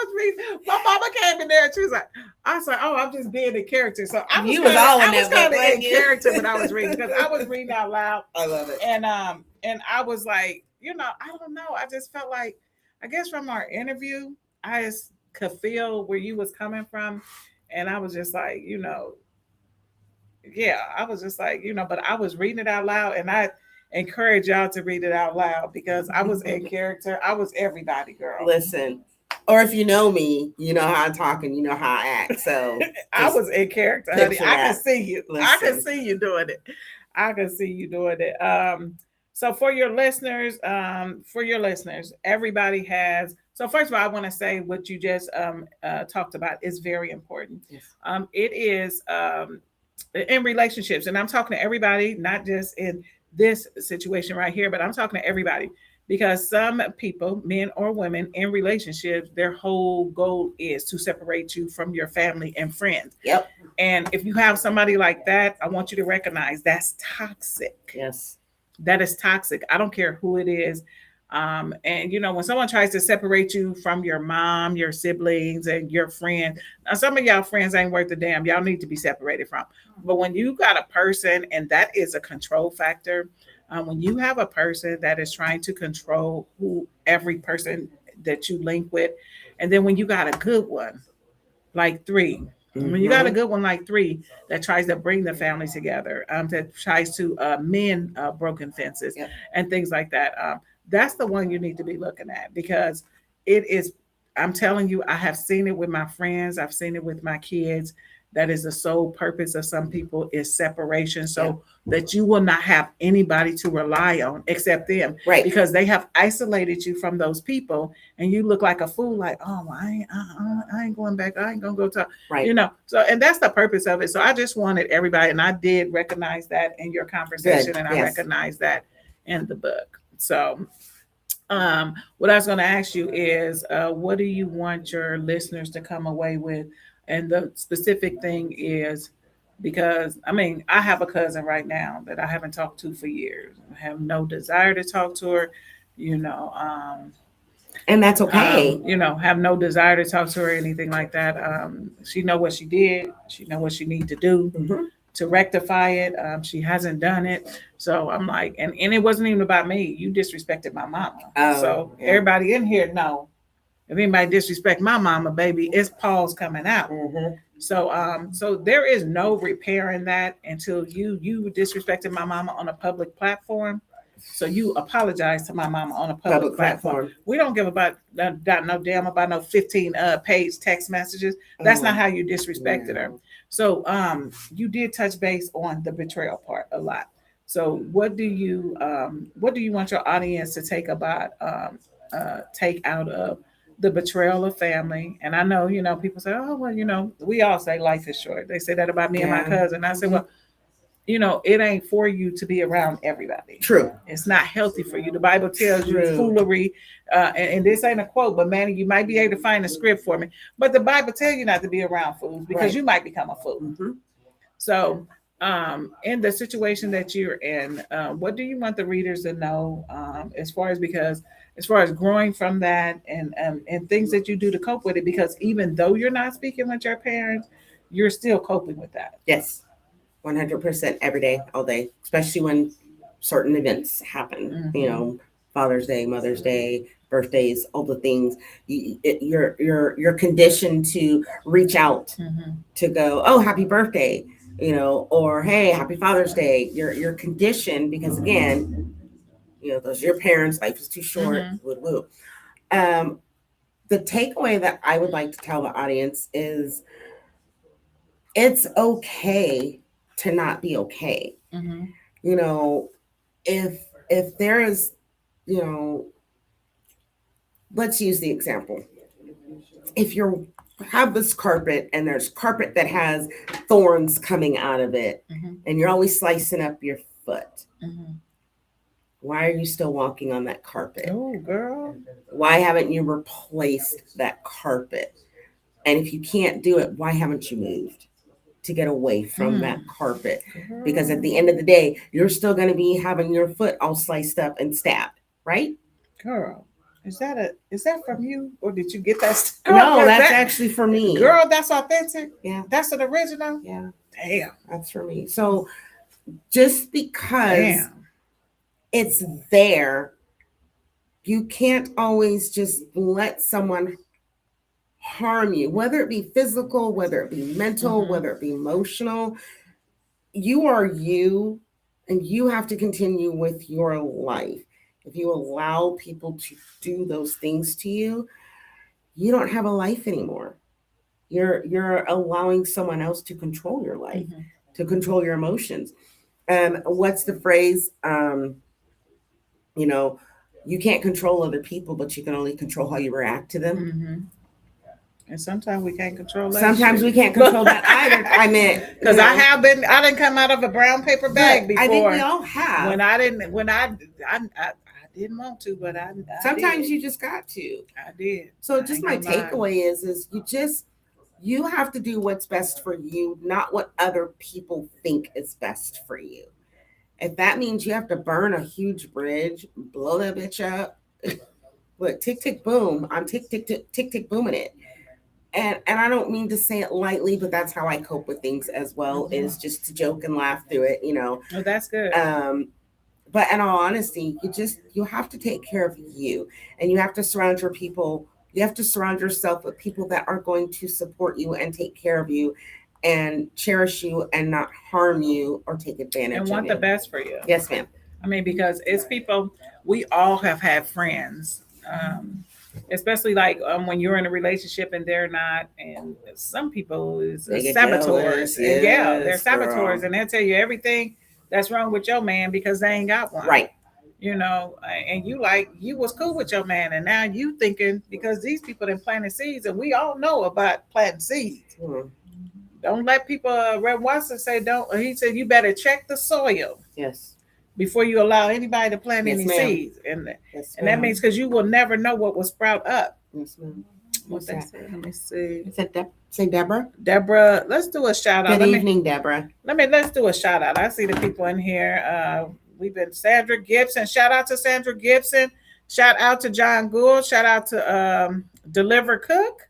was reading. My mama came in there and she was like, I was like, oh, I'm just being in character. So I was You was kinda, all in I was that book, kind of in wasn't you? character when I was reading because I was reading out loud. I love it. And I was like, I don't know. I just felt like, I guess from our interview, I just could feel where you was coming from. And I was just like, yeah, I was just like, but I was reading it out loud and I encourage y'all to read it out loud because I was in character. I was everybody, girl. Listen, or if you know me, you know how I talk and you know how I act. So I was in character, honey. picture I can that. see you. I can Listen. see you doing it. I can see you doing it. So for your listeners, everybody has. So first of all, I want to say what you just talked about is very important. Yes. It is in relationships, and I'm talking to everybody, not just in this situation right here, but I'm talking to everybody because some people, men or women in relationships, their whole goal is to separate you from your family and friends. Yep. And if you have somebody like that, I want you to recognize that's toxic. Yes. That is toxic. I don't care who it is. And when someone tries to separate you from your mom, your siblings, and your friend, now some of y'all friends ain't worth a damn. Y'all need to be separated from. But when you got a person, and that is a control factor, when you have a person that is trying to control who every person that you link with, and then when you got a good one, like 3, when you got a good one like 3 that tries to bring the family together, that tries to mend broken fences and things like that, that's the one you need to be looking at because it is. I'm telling you, I have seen it with my friends. I've seen it with my kids. That is the sole purpose of some people is separation, so that you will not have anybody to rely on except them, Right. because they have isolated you from those people, and you look like a fool. Like, oh, I ain't going back. I ain't gonna go talk. Right. So, and that's the purpose of it. So, I just wanted everybody, and I did recognize that in your conversation, and I recognize that in the book. So, what I was going to ask you is, what do you want your listeners to come away with? And the specific thing is, because I have a cousin right now that I haven't talked to for years. I have no desire to talk to her, and that's okay. Have no desire to talk to her or anything like that. She know what she did. She know what she need to do to rectify it. She hasn't done it. So I'm like, and it wasn't even about me. You disrespected my mama. So everybody in here know, if anybody disrespect my mama, baby, it's Paul's coming out. So there is no repairing that until you disrespected my mama on a public platform. So you apologize to my mama on a public platform. We don't give about no damn about no 15 page text messages. That's not how you disrespected her. So you did touch base on the betrayal part a lot. So what do you want your audience to take out of the betrayal of family? And I know, people say, oh, well, we all say life is short. They say that about me and my cousin. I said, well, it ain't for you to be around everybody. True. It's not healthy for you. The Bible tells you foolery, and this ain't a quote, but Manny, you might be able to find a script for me. But the Bible tells you not to be around fools because you might become a fool. So, in the situation that you're in, what do you want the readers to know as far as growing from that and things that you do to cope with it? Because even though you're not speaking with your parents, you're still coping with that. Yes. 100% every day, all day, especially when certain events happen, Father's Day, Mother's Day, birthdays, all the things. You're conditioned to reach out to go, oh, happy birthday, or hey, happy Father's Day. You're conditioned because again, those are your parents. Life is too short. Woo. The takeaway that I would like to tell the audience is it's okay to not be okay. If there is, let's use the example. If you have this carpet and there's carpet that has thorns coming out of it and you're always slicing up your foot, why are you still walking on that carpet? Oh, girl. Why haven't you replaced that carpet? And if you can't do it, why haven't you moved to get away from that carpet? Because at the end of the day, you're still going to be having your foot all sliced up and stabbed, right? Girl. Is that from you, or did you get that? No, that's actually for me. Girl, that's authentic. Yeah. That's an original. Yeah, Damn. that's for me. So just because Damn. it's there, you can't always just let someone harm you, whether it be physical, whether it be mental, Mhm. whether it be emotional. You are you, and you have to continue with your life. If you allow people to do those things to you, you don't have a life anymore. You're allowing someone else to control your life, Mhm. to control your emotions. What's the phrase? You know, you can't control other people, but you can only control how you react to them. Mhm. And sometimes we can't control that. Sometimes shit. we can't control that either. I mean, Because I didn't come out of a brown paper bag before. I think we all have. When I didn't want to, but I Sometimes did. you just got to. I did. So I just ain't my gonna lie. takeaway is you have to do what's best for you, not what other people think is best for you. If that means you have to burn a huge bridge, blow that bitch up, look, tick tick boom, I'm tick tick tick tick tick booming it. And I don't mean to say it lightly, but that's how I cope with things as well, is just to joke and laugh through it, you know. Oh, that's good. But in all honesty, you have to take care of you, and you have to surround yourself with people that are going to support you and take care of you and cherish you and not harm you or take advantage And of want you. the best for you. Yes, ma'am. I mean, because it's people, we all have had friends, especially like when you're in a relationship and they're not. And some people is They get saboteurs. jealous. And yeah, they're Yes, saboteurs, girl. and they'll tell you everything that's wrong with your man because they ain't got one. Right. You know, and you was cool with your man, and now you thinking because these people done planted seeds, and we all know about planting seeds. Mhm. Don't let people. Rev Watson say don't. He said you better check the soil Yes. before you allow anybody to plant Yes, any ma'am. seeds, Yes, and that ma'am. means because you will never know what will sprout up. Yes, ma'am. What they say? Let me see. Is that say Deborah? Deborah, let's do a shout out. Good evening, Deborah. Let's do a shout out. I see the people in here. We've been Sandra Gibson. Shout out to Sandra Gibson. Shout out to John Gould. Shout out to Deliver Cook.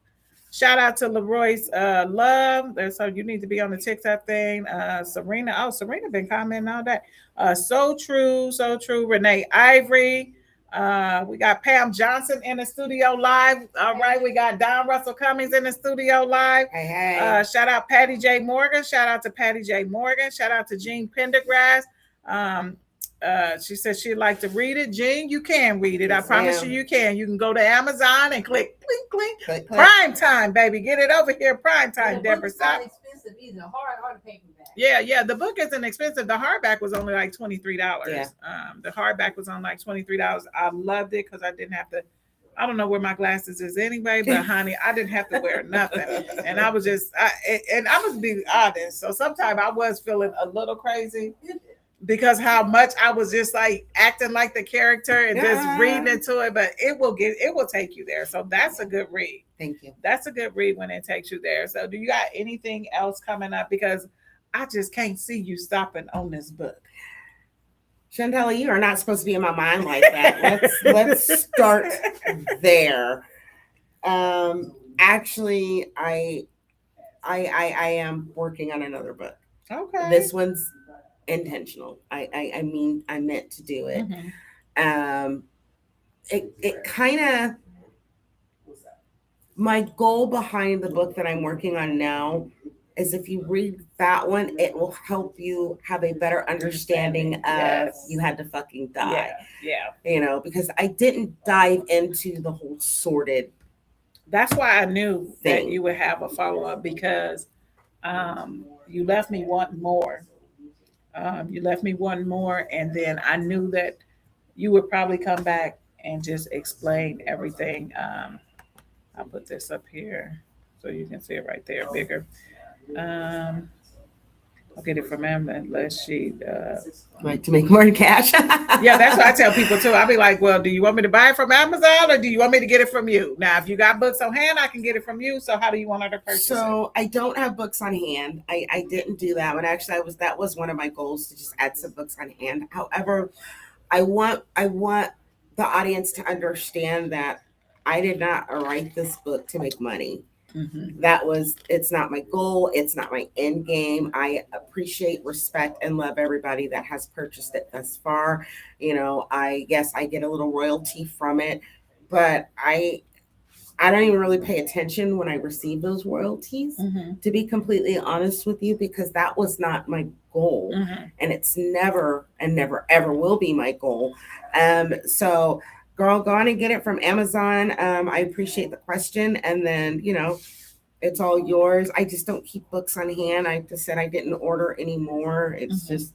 Shout out to Leroy's Love. So you need to be on the TikTok thing. Serena. Oh, Serena been commenting all that. So true, so true. Renee Ivory. We got Pam Johnson in the studio live. All right, we got Don Russell Cummings in the studio live. Hey. Shout out Patty J. Morgan. Shout out to Patty J. Morgan. Shout out to Jean Pendergrass. She said she'd like to read it. Jean, you can read it. Yes, I promise ma'am. you can. You can go to Amazon and click, clink, clink. Click, click. Prime time, baby. Get it over here. Prime time, The Deborah. book's Stop. not expensive either, hard or the paperback. Yeah. The book isn't expensive. The hardback was only like $23. Yeah. The hardback was on like $23. I loved it because I didn't have to. I don't know where my glasses is anyway, but honey, I didn't have to wear nothing, and I was just. And I must be honest. So sometimes I was feeling a little crazy because how much I was just like acting like the character and just reading into it, but it will take you there. So that's a good read. Thank you. That's a good read when it takes you there. So do you got anything else coming up? Because I just can't see you stopping on this book. Chantel, you are not supposed to be in my mind like that. Let's start there. Actually, I am working on another book. Okay. This one's intentional. I mean, I meant to do it. Mm-hmm. It kind of, my goal behind the book that I'm working on now is if you read that one, it will help you have a better understanding of Yes. you had to fucking die. Yeah. You know, because I didn't dive into the whole sordid. That's why I knew that Thing. you would have a follow-up because you left me wanting more. You left me wanting more, and then I knew that you would probably come back and just explain everything. I'll put this up here so you can see it right there bigger. I'll get it from him unless she. Right, to make more cash. Yeah, that's what I tell people too. I'll be like, well, do you want me to buy it from Amazon or do you want me to get it from you? Now, if you got books on hand, I can get it from you. So how do you want her to purchase it? So I don't have books on hand. I didn't do that one. Actually, that was one of my goals, to just add some books on hand. However, I want the audience to understand that I did not write this book to make money. Mm-hmm. It's not my goal. It's not my end game. I appreciate, respect, and love everybody that has purchased it thus far. I guess I get a little royalty from it, but I don't even really pay attention when I receive those royalties, Mm-hmm. to be completely honest with you, because that was not my goal. Mm-hmm. And it's never and never ever will be my goal. So girl, go on and get it from Amazon. I appreciate the question. And then, it's all yours. I just don't keep books on hand. I just said I didn't order anymore. It's Mhm. just,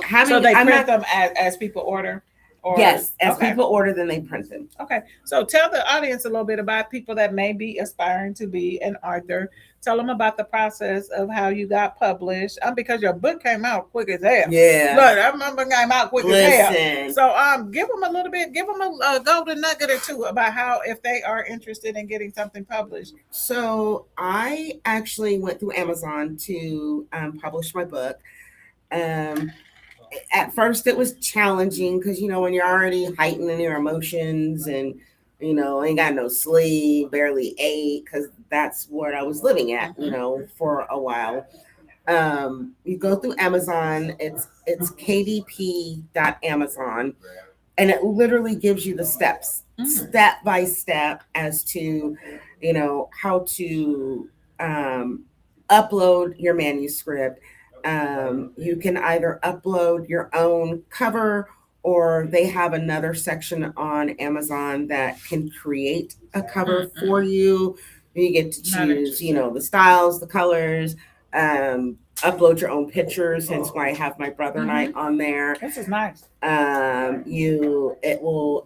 having, So they I'm print not, them as people order? Or, yes, as okay. people order, then they print them. Okay. So tell the audience a little bit about people that may be aspiring to be an author. Tell them about the process of how you got published. Because your book came out quick as hell. Yeah. Look, I remember it came out quick as hell. Listen. So give them a little bit, give them a golden nugget or two about how, if they are interested in getting something published. So I actually went through Amazon to publish my book. At first, it was challenging because when you're already heightened in your emotions and ain't got no sleep, barely ate, because that's what I was living at, for a while. You go through Amazon. It's kdp.amazon, and it literally gives you the steps, step by step, as to how to upload your manuscript. You can either upload your own cover, or they have another section on Amazon that can create a cover for you. You get to choose, the styles, the colors, upload your own pictures, hence why I have my brother and I on there. This is nice. It will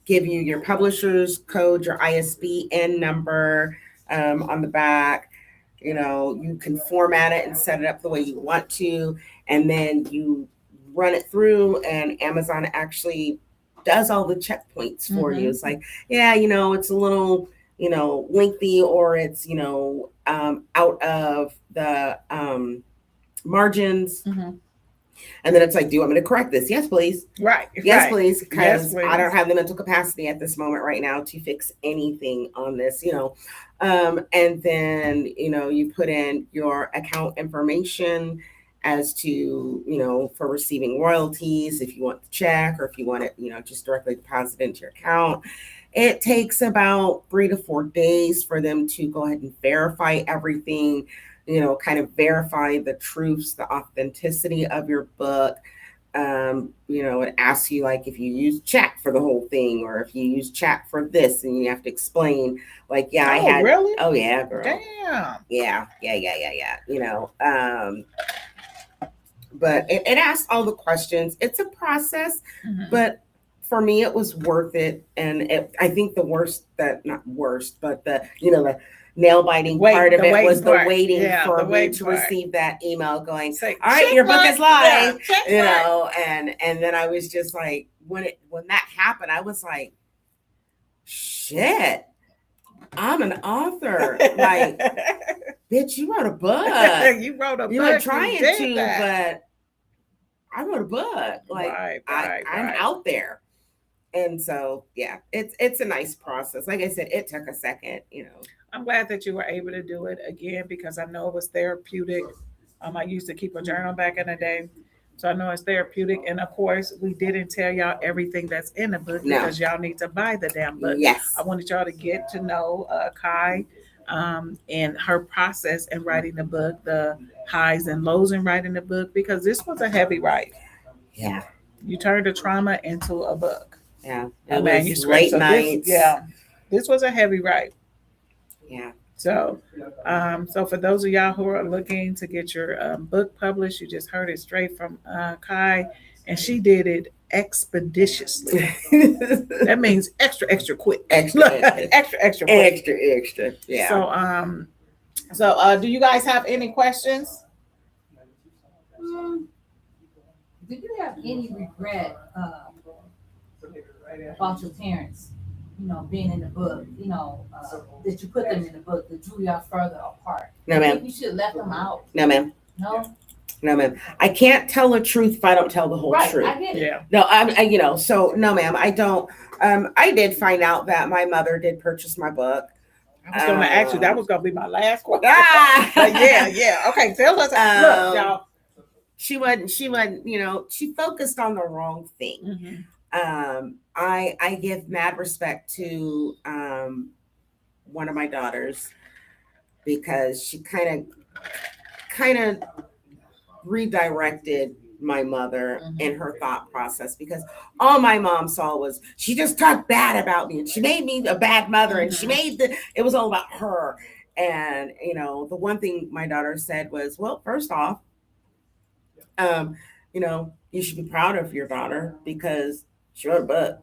give you your publisher's code, your ISBN number on the back. You can format it and set it up the way you want to, and then you run it through, and Amazon actually does all the checkpoints for you. It's like, it's a little, lengthy, or it's, out of the margins. And then it's like, do you want me to correct this? Yes, please. Right. Yes, right. please. Because Yes, please. I don't have the mental capacity at this moment right now to fix anything on this, And then, you put in your account information as to, for receiving royalties, if you want the check, or if you want it, just directly deposit into your account. It takes about 3 to 4 days for them to go ahead and verify everything, kind of verify the truths, the authenticity of your book. It asks you, like, if you use chat for the whole thing, or if you use chat for this, and you have to explain, like, I had, really? Oh yeah, girl. Damn. Yeah. But it asks all the questions. It's a process, but for me, it was worth it. And I think not worst, but the nail biting part of it was the waiting for me to receive that email going, all right, your book is live, and then I was just like, when that happened, I was like, shit, I'm an author. Like, bitch, you wrote a book. You wrote a book. You were trying to, but I wrote a book. Like, I'm out there. And so, yeah, it's a nice process. Like I said, it took a second, I'm glad that you were able to do it again, because I know it was therapeutic. I used to keep a journal back in the day, so I know it's therapeutic. And of course, we didn't tell y'all everything that's in the book, because y'all need to buy the damn book. Yes. I wanted y'all to get to know Kai and her process in writing the book, the highs and lows in writing the book, because this was a heavy write. Yeah. You turned a trauma into a book. Yeah. A manuscript. Late nights. This was a heavy write. Yeah. So for those of y'all who are looking to get your book published, you just heard it straight from Kai, and she did it expeditiously. That means extra quick. Extra quick. Extra. Yeah. So do you guys have any questions? Did you have any regret about your parents? Being in the book, that you put them in the book that drew y'all further apart. No, ma'am. You should have left them out. No, ma'am. No? No, ma'am. I can't tell the truth if I don't tell the whole Right, truth. I get it. Yeah. No, you know, so no, ma'am, I don't. I did find out that my mother did purchase my book. I was going to ask you. That was going to be my last question. Ah! But yeah. Okay, tell us. Look, y'all. She wasn't, you know, she focused on the wrong thing. Mm-hmm. I give mad respect to one of my daughters because she kind of redirected my mother in her thought process, because all my mom saw was she just talked bad about me and she made me a bad mother and she made it was all about her. And you know, the one thing my daughter said was, well, first off, you know, you should be proud of your daughter because she wrote a book.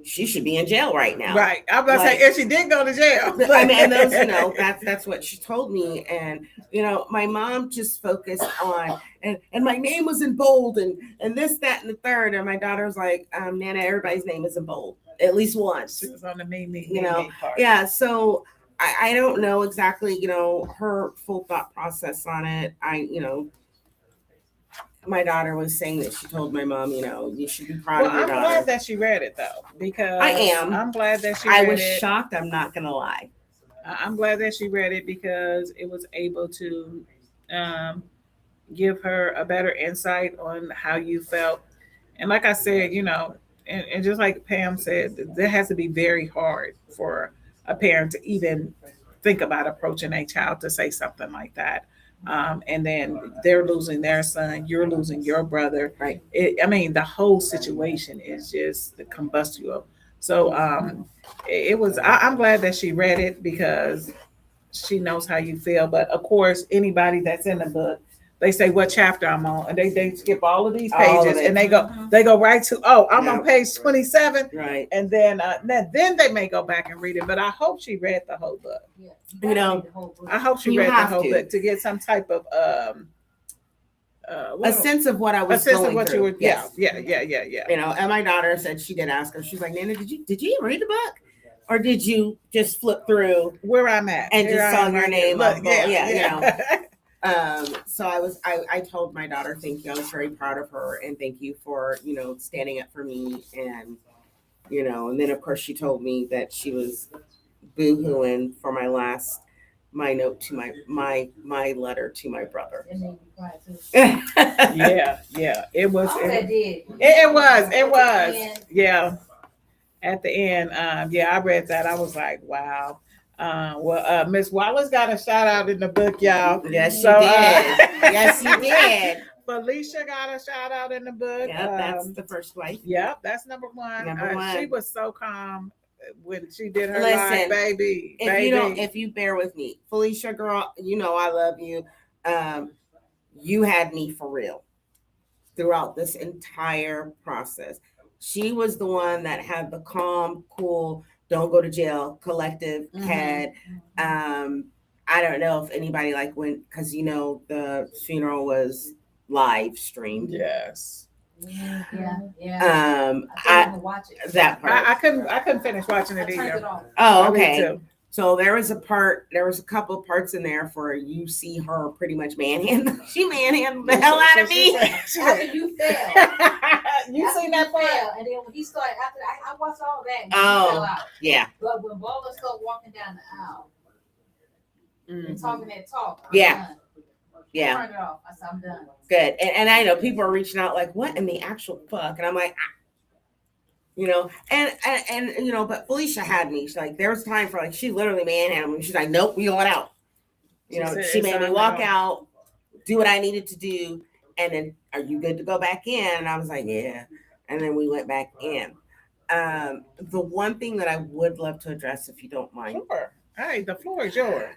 She should be in jail right now. Right. I'm about to say, if she did go to jail. I mean, and those, you know, that's what she told me. And, you know, my mom just focused on, and my name was in bold and this, that, and the third. And my daughter's like, Nana, everybody's name is in bold, at least once. She was on the me you know, part. yeah. So I don't know exactly, you know, her full thought process on it. You know, my daughter was saying that she told my mom, you know, you should be proud of your daughter. I'm glad that she read it though, because I am. I'm glad that she read it. I was shocked. I'm not gonna lie. I'm glad that she read it because it was able to give her a better insight on how you felt. And like I said, you know, and just like Pam said, that has to be very hard for a parent to even think about approaching a child to say something like that. And then they're losing their son, you're losing your brother. Right. I mean, the whole situation is just the combustible. So it was. I'm glad that she read it because she knows how you feel. But of course, anybody that's in the book, they say what chapter I'm on, and they skip all of these pages, and they go right to I'm on page 27, right? And then they may go back and read it. But I hope she read the whole book. Yeah, you know, I hope she read the whole book to get some type of a sense of what I was going through. You were. Yes. Yeah. You know, and my daughter said she did ask her. She's like, Nana, did you even read the book, or did you just flip through where I'm at and just saw your name? Look, you know. So I told my daughter, thank you. I was very proud of her, and thank you for, you know, standing up for me. And, you know, and then of course she told me that she was boo-hooing for my note to my letter to my brother. It made me cry too. Yeah. It was. That did. It was. Yeah. At the end, I read that. I was like, wow. Miss Wallace got a shout out in the book, y'all. Yes, she did. Yes, you did. Felicia got a shout out in the book. Yeah, that's the first wife. Yep, that's number one. She was so calm when she did her live, baby. If you bear with me, Felicia, girl, you know I love you. You had me for real throughout this entire process. She was the one that had the calm, cool, don't go to jail collective head. I don't know if anybody went, because you know the funeral was live streamed. Yes. Yeah. I watch it. That part. I couldn't finish watching it either. Oh, okay. So there was a couple of parts in there for you see her pretty much manhandle. She manhandled the hell out of me. After you fell. You seen that part? And then when he started, after I watched all that. And he fell out. Yeah. But when Bola started walking down the aisle and talking that talk, I'm yeah. done. Yeah. I turned it off. I said, I'm done. Good. And I know people are reaching out like, what in the actual fuck? And I'm like, you know, and you know, but Felicia had me. She's like, there was time for she literally manhandled me. She's like, nope, we going out. You know, she made me walk out, do what I needed to do, and then, are you good to go back in? And I was like, yeah. And then we went back in. The one thing that I would love to address, if you don't mind. Sure. Hey, the floor is yours.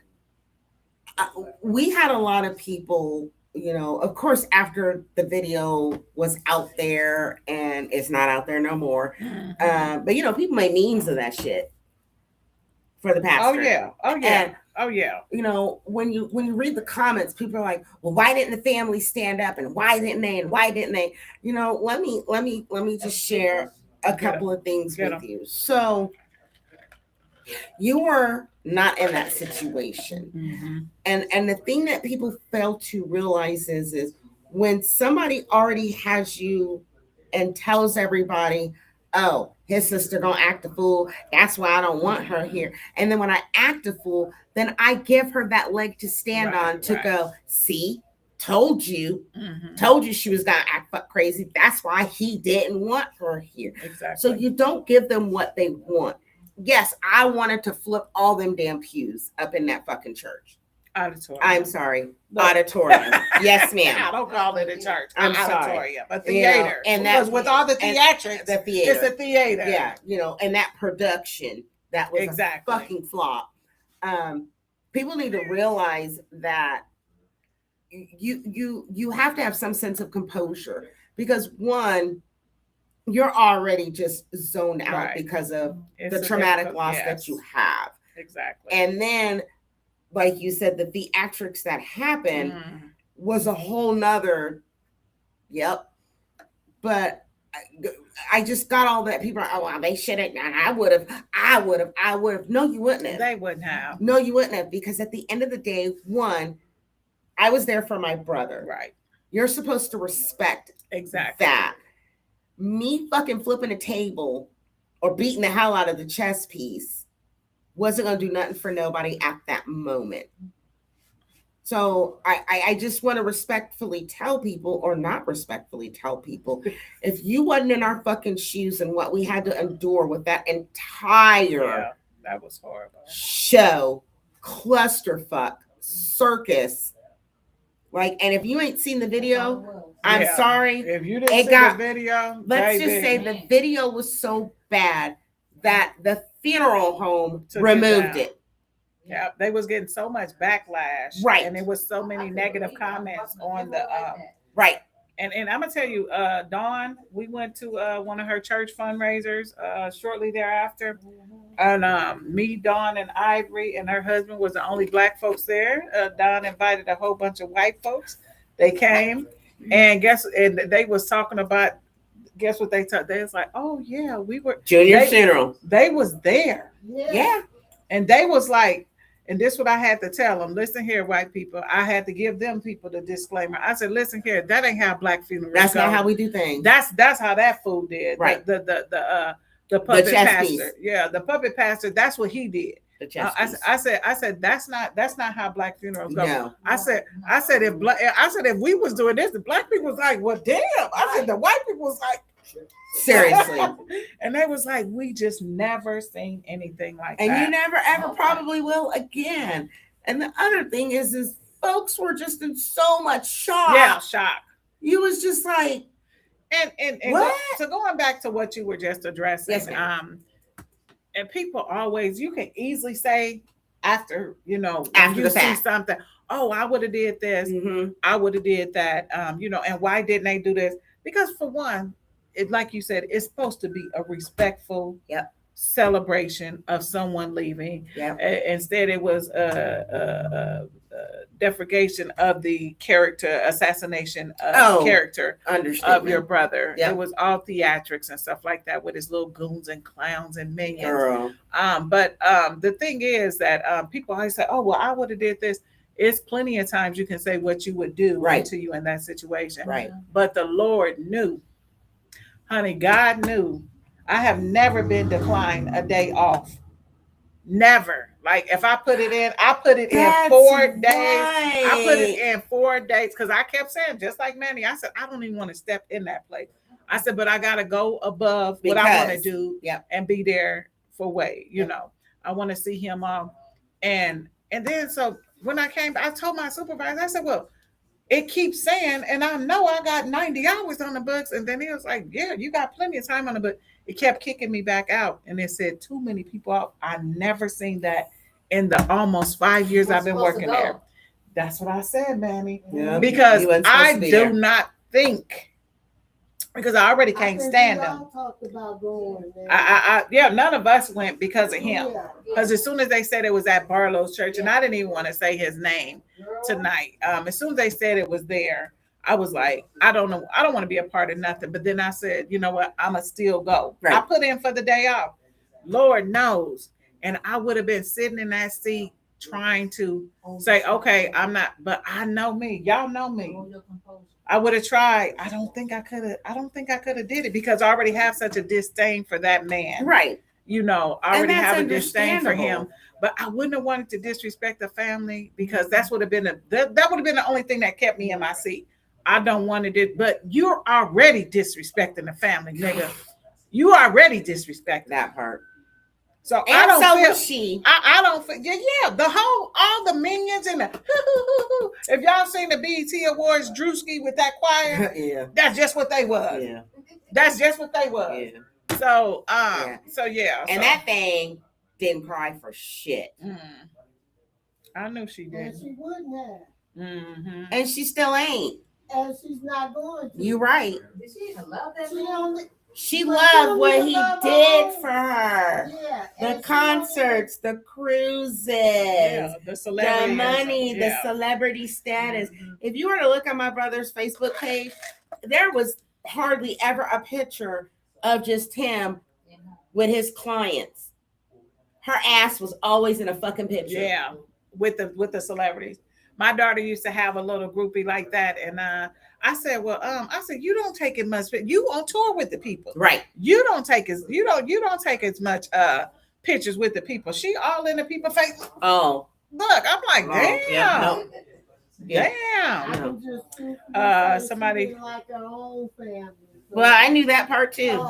We had a lot of people, you know, of course, after the video was out there, and it's not out there no more. But you know, people made memes of that shit for the pastor. Oh yeah. You know, when you read the comments, people are like, "Well, why didn't the family stand up? And why didn't they? And why didn't they?" You know, let me just share a couple of things with you. So, you were not in that situation, and the thing that people fail to realize is when somebody already has you and tells everybody, oh, his sister don't act a fool, that's why I don't want her here. And then when I act a fool, then I give her that leg to stand Right, on to right. go, see, told you Mhm. she was gonna act fuck crazy. That's why he didn't want her here. Exactly. So you don't give them what they want. Yes, I wanted to flip all them damn pews up in that fucking church. Auditorium. I'm sorry. Look. Auditorium. Yes, I ma'am. don't call it a church. I'm sorry. Auditorium, a You know, theater. and because that- with all the and theatrics, the theater. it's a theater. Yeah, you know, and that production that was Exactly. a fucking flop. People need to realize that you have to have some sense of composure, because one, you're already just zoned out Right. because of It's the a traumatic difficult- loss yes. that you have. Exactly. And then, like you said, the theatrics that happened Mhm. was a whole nother, yep. But I just got all that. People are, oh, well, they should have, and I would have. No, you wouldn't have. They wouldn't have. No, you wouldn't have, because at the end of the day, one, I was there for my brother. Right. You're supposed to respect Exactly. that. Me fucking flipping a table or beating the hell out of the chess piece wasn't gonna do nothing for nobody at that moment. So I just want to respectfully tell people, or not respectfully tell people, if you wasn't in our fucking shoes and what we had to endure with that entire Yeah, that was horrible. show, clusterfuck, circus, like, and if you ain't seen the video, I'm Yeah. sorry. If you didn't It see got- the video, Let's baby, just say the video was so bad that the funeral home Took it removed down. it. yeah, they was getting so much backlash, Right. and there was so many negative comments on the Right. and I'm gonna tell you, Dawn, we went to one of her church fundraisers shortly thereafter, and me, Dawn, and Ivory and her husband was the only black folks there. Dawn invited a whole bunch of white folks. They came, and they was talking about, guess what they talked. They was like, oh yeah, we were Junior's they, funeral. they was there, Yeah. and they was like. And this what I had to tell them. Listen here, white people. I had to give them people the disclaimer. I said, listen here, that ain't how black funerals That's go. not how we do things. That's how that fool did. Right. The puppet chess pastor. piece. Yeah, the puppet pastor. That's what he did. The chess piece. I said that's not how black funerals go. No. I said if we was doing this, the black people was like, well, damn. I said the white people was like, Seriously. and they was like, we just never seen anything like And that. you never ever probably will again. And the other thing is folks were just in so much shock. Yeah, shock. You was just like, And What? so going back to what you were just addressing, Yes, ma'am. And people always, you can easily say after, After you the see fact. something, oh, I would have did this, mhm. I would have did that, and why didn't they do this? Because for one, it, like you said, it's supposed to be a respectful Yep. celebration of someone leaving. Yep. Instead, it was a defragation of the character, assassination of character Understand of your brother. Yep. It was all theatrics and stuff like that with his little goons and clowns and minions. girl. But the thing is that people always say, "Oh, well, I would have did this." It's plenty of times you can say what you would do Right. to you in that situation. Right. But the Lord knew, honey. God knew. I have never been declined a day off. Never. Like if I put it in, I put it That's in 4 days. right. I put it in 4 days because I kept saying, just like Manny, I said, I don't even want to step in that place. I said, but I got to go above what I want to Because- do Yep. and be there for Wade. You Yep. know, I want to see him and then so when I came, I told my supervisor, I said, well, it keeps saying, and I know I got 90 hours on the books. And then he was like, yeah, you got plenty of time on the book. It kept kicking me back out. And it said too many people out. I never seen that in the almost 5 years I've been working there. That's what I said, Manny. Yeah. Because You wasn't supposed I to be do there. not think, because I already can't stand We him. all talked about going, man. Yeah, none of us went because of him. Yeah. Because as soon as they said it was at Barlow's church, and I didn't even want to say his name tonight. As soon as they said it was there, I was like, I don't know, I don't want to be a part of nothing. But then I said, you know what, I'ma still go. Right. I put in for the day off. Lord knows. And I would have been sitting in that seat trying to say, okay, I'm not, but I know me. Y'all know me. Hold your composure. I would have tried. I don't think I could have. I don't think I could have did it because I already have such a disdain for that man. Right. You know, I And already that's have a disdain for him. understandable. But I wouldn't have wanted to disrespect the family because that's would have been that would have been the only thing that kept me in my seat. I don't want to do, but you're already disrespecting the family, nigga. You already disrespecting That part. So And I don't so feel. was she. I don't feel. Yeah, the whole, all the minions and the. If y'all seen the BET Awards, Drewski with that choir, Yeah. that's just what they was. Yeah. That's just what they was. Yeah. So, Yeah. so yeah. And so, that thing didn't cry for shit. I knew she And did. she wouldn't have. Mm-hmm. And she still ain't. And she's not going to. You right. Did she even love that She man? only, She But loved she what don't he even love did her. for her. yeah. The and she concerts, the cruises, Yeah, the the celebrity. money, the Yeah. celebrity status. Mhm. If you were to look at my brother's Facebook page, there was hardly ever a picture of just him Yeah. with his clients. Her ass was always in a fucking picture. Yeah, with the celebrities. My daughter used to have a little groupie like that, and I said, well, I said you don't take it much. You on tour with the people, Right. You don't take you don't take as much pictures with the people. She all in the people face. Oh. Look, I'm like, Oh, damn, yeah, no. Yeah. damn. I can just Somebody- she didn't like her own family. So, Well, I knew that part too.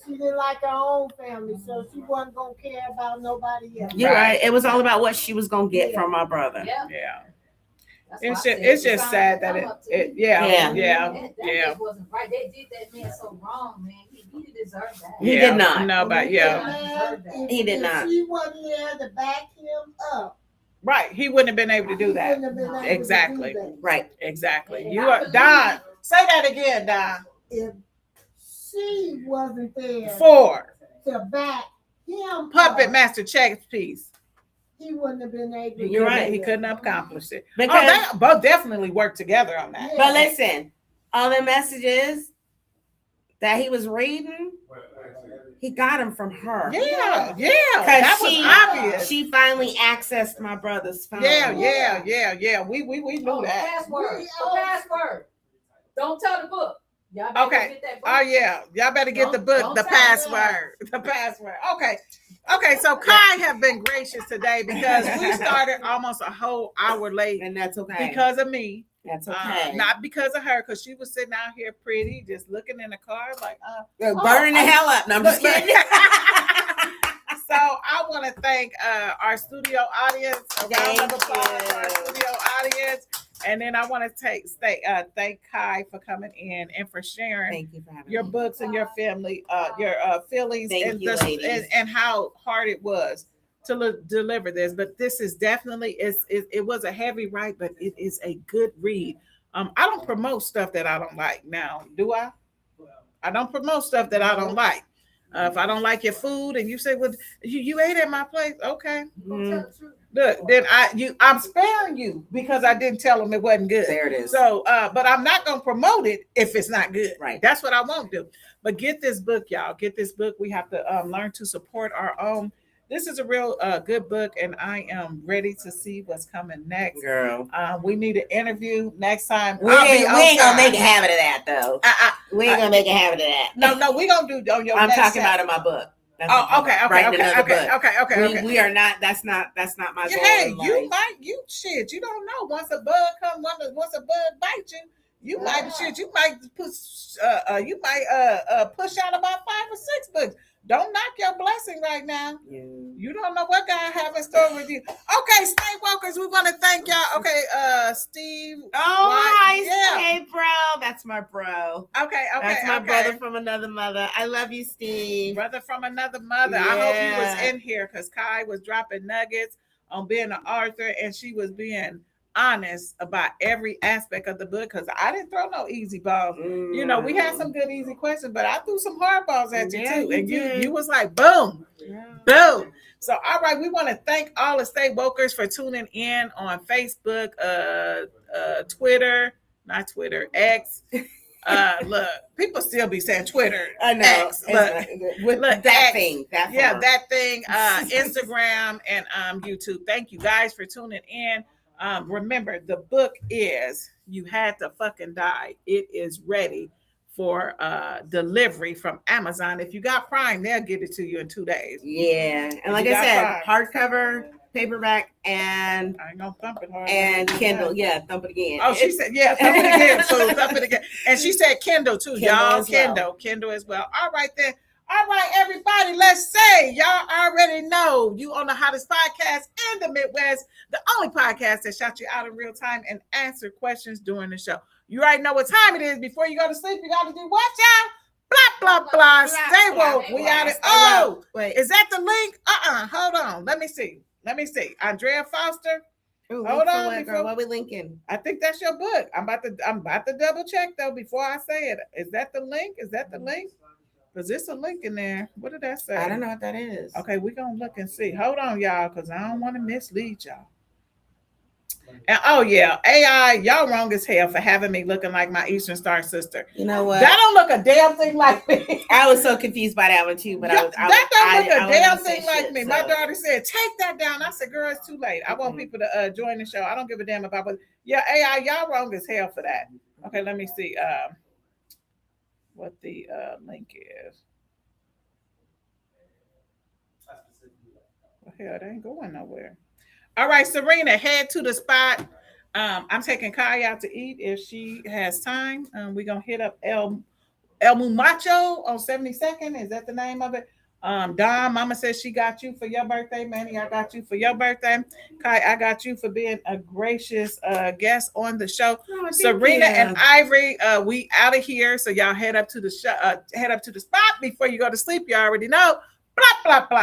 she didn't like her own family, so she wasn't gonna care about nobody else. You're Right. right. It was all about what she was gonna get from my brother. Yeah. Yeah, That's it's why I just said it's the just sign sad to that come it, up to it you. yeah Yeah. yeah That yeah. just wasn't right. They did that man so wrong, man. He didn't deserve that. He Yeah, did not. No, but And yeah, man, if- He did if not. She wasn't there to back him up. right. He wouldn't have been able to do He that. wouldn't have been able to do Exactly. that. Right. Exactly. And You I are believe Don. Say that again, Don. If she wasn't there Four. to back him Puppet up, Master Check piece. he wouldn't have been able to You're do right. that. He couldn't have accomplished it. Because They both definitely worked together on that. Yeah. but listen, all the messages that he was reading, he got them from her. Yeah, yeah. Because That was obvious. she finally accessed my brother's phone. Yeah. We knew Oh, the that. password. The password. Don't tell the book. Y'all better Okay. get that book. Oh yeah. Y'all better get the book, Don't the tell password. The password. Okay. Okay, so Kai have been gracious today because we started almost a whole hour late And that's okay. because of me. That's okay. Not because of her, because she was sitting out here pretty, just looking in the car, like, Burning the hell up. No, I'm just Look, kidding. So I want to thank our studio audience, a round of Thank applause for our you. studio audience, and then I want to thank Kai for coming in and for sharing Thank you for having your me. books and your family, your feelings, Thank and, you, ladies. and how hard it was to deliver this. But this is definitely it was a heavy write, but it is a good read. I don't promote stuff that I don't like. Now, do I? I don't promote stuff that I don't like. If I don't like your food and you say, "Well, you ate at my place," okay. Don't tell the truth. Look, then I'm sparing you because I didn't tell them it wasn't good. There it is. So, but I'm not gonna promote it if it's not good. Right. That's what I won't do. But get this book, y'all. Get this book. We have to learn to support our own. This is a real good book, and I am ready to see what's coming next. Girl. We need an interview next time. We I'll be ain't on gonna time. make a habit of that though. We ain't gonna make a habit of that. No, we gonna do on your. I'm next talking set. about in my book. That's what I'm Oh, okay, talking about. okay, Writing okay, another okay, book. okay. We are not. That's not my goal. Hey, in you life. might shit. You don't know. Once a bug come, once a bug bite you, you might shit. You might push. You might push out about 5 or 6 books. Don't knock your blessing right now. Yeah. You don't know what God have in store with you. Okay, Stay Walkers, we want to thank y'all. Okay, Steve. Oh, White, hi, yeah. hey, bro. That's my bro. Okay, That's my brother from another mother. I love you, Steve. Brother from another mother. I hope he was Yeah. in here because Kai was dropping nuggets on being an author and she was being honest about every aspect of the book because I didn't throw no easy balls. You know, we had some good easy questions, but I threw some hard balls at you Yeah, too. you And did. you was like, boom, Yeah. boom. So all right, we want to thank all the Stay Wokers for tuning in on Facebook, Twitter, not Twitter, X, Look, people still be saying Twitter. I know. X, look, With look, that X. thing. That yeah, form. that thing, Instagram and YouTube. Thank you guys for tuning in. Remember, the book is You Had to Fucking Die. It is ready for delivery from Amazon. If you got Prime, they'll get it to you in 2 days. Yeah. And like you I got said, hardcover, paperback, and I ain't gonna thump it hard. Kindle. Yeah, thump it again. Oh, she said, yeah, thump it again. So thump it again. And she said Kindle too. Kindle y'all, as well. Kindle as well. All right then. All right, everybody, let's say y'all already know you on the hottest podcast in the Midwest, the only podcast that shot you out in real time and answer questions during the show. You already know what time it is. Before you go to sleep, you got to do what, y'all? Blah, blah, blah. Stay woke. We out it. Oh, wait. is that the link? Hold on. Let me see. Andrea Foster. Ooh, Hold on, what, girl? What we linking? I think that's your book. I'm about to double check though before I say it. Is that the link? Because there's a link in there. What did that say? I don't know what that is. Okay, we're gonna look and see. Hold on, y'all, because I don't want to mislead y'all. And oh yeah, AI, y'all wrong as hell for having me looking like my Eastern Star sister. You know what? That don't look a damn thing like me. I was so confused by that one too, but that don't look a damn thing like shit, me. so. My daughter said, "Take that down." I said, "Girl, it's too late. I want people to join the show. I don't give a damn about." But yeah, AI, y'all wrong as hell for that. Okay, let me see what the link is. Well, hell, it ain't going nowhere. All right, Serena, head to the spot. I'm taking Kai out to eat if she has time. We're gonna hit up El Mumacho on 72nd. Is that the name of it? Dom, Mama says she got you for your birthday. Manny, I got you for your birthday. Kai, I got you for being a gracious guest on the show. Oh, Serena and Ivory, we out of here. So y'all head up to the spot before you go to sleep. You already know. Blah blah blah.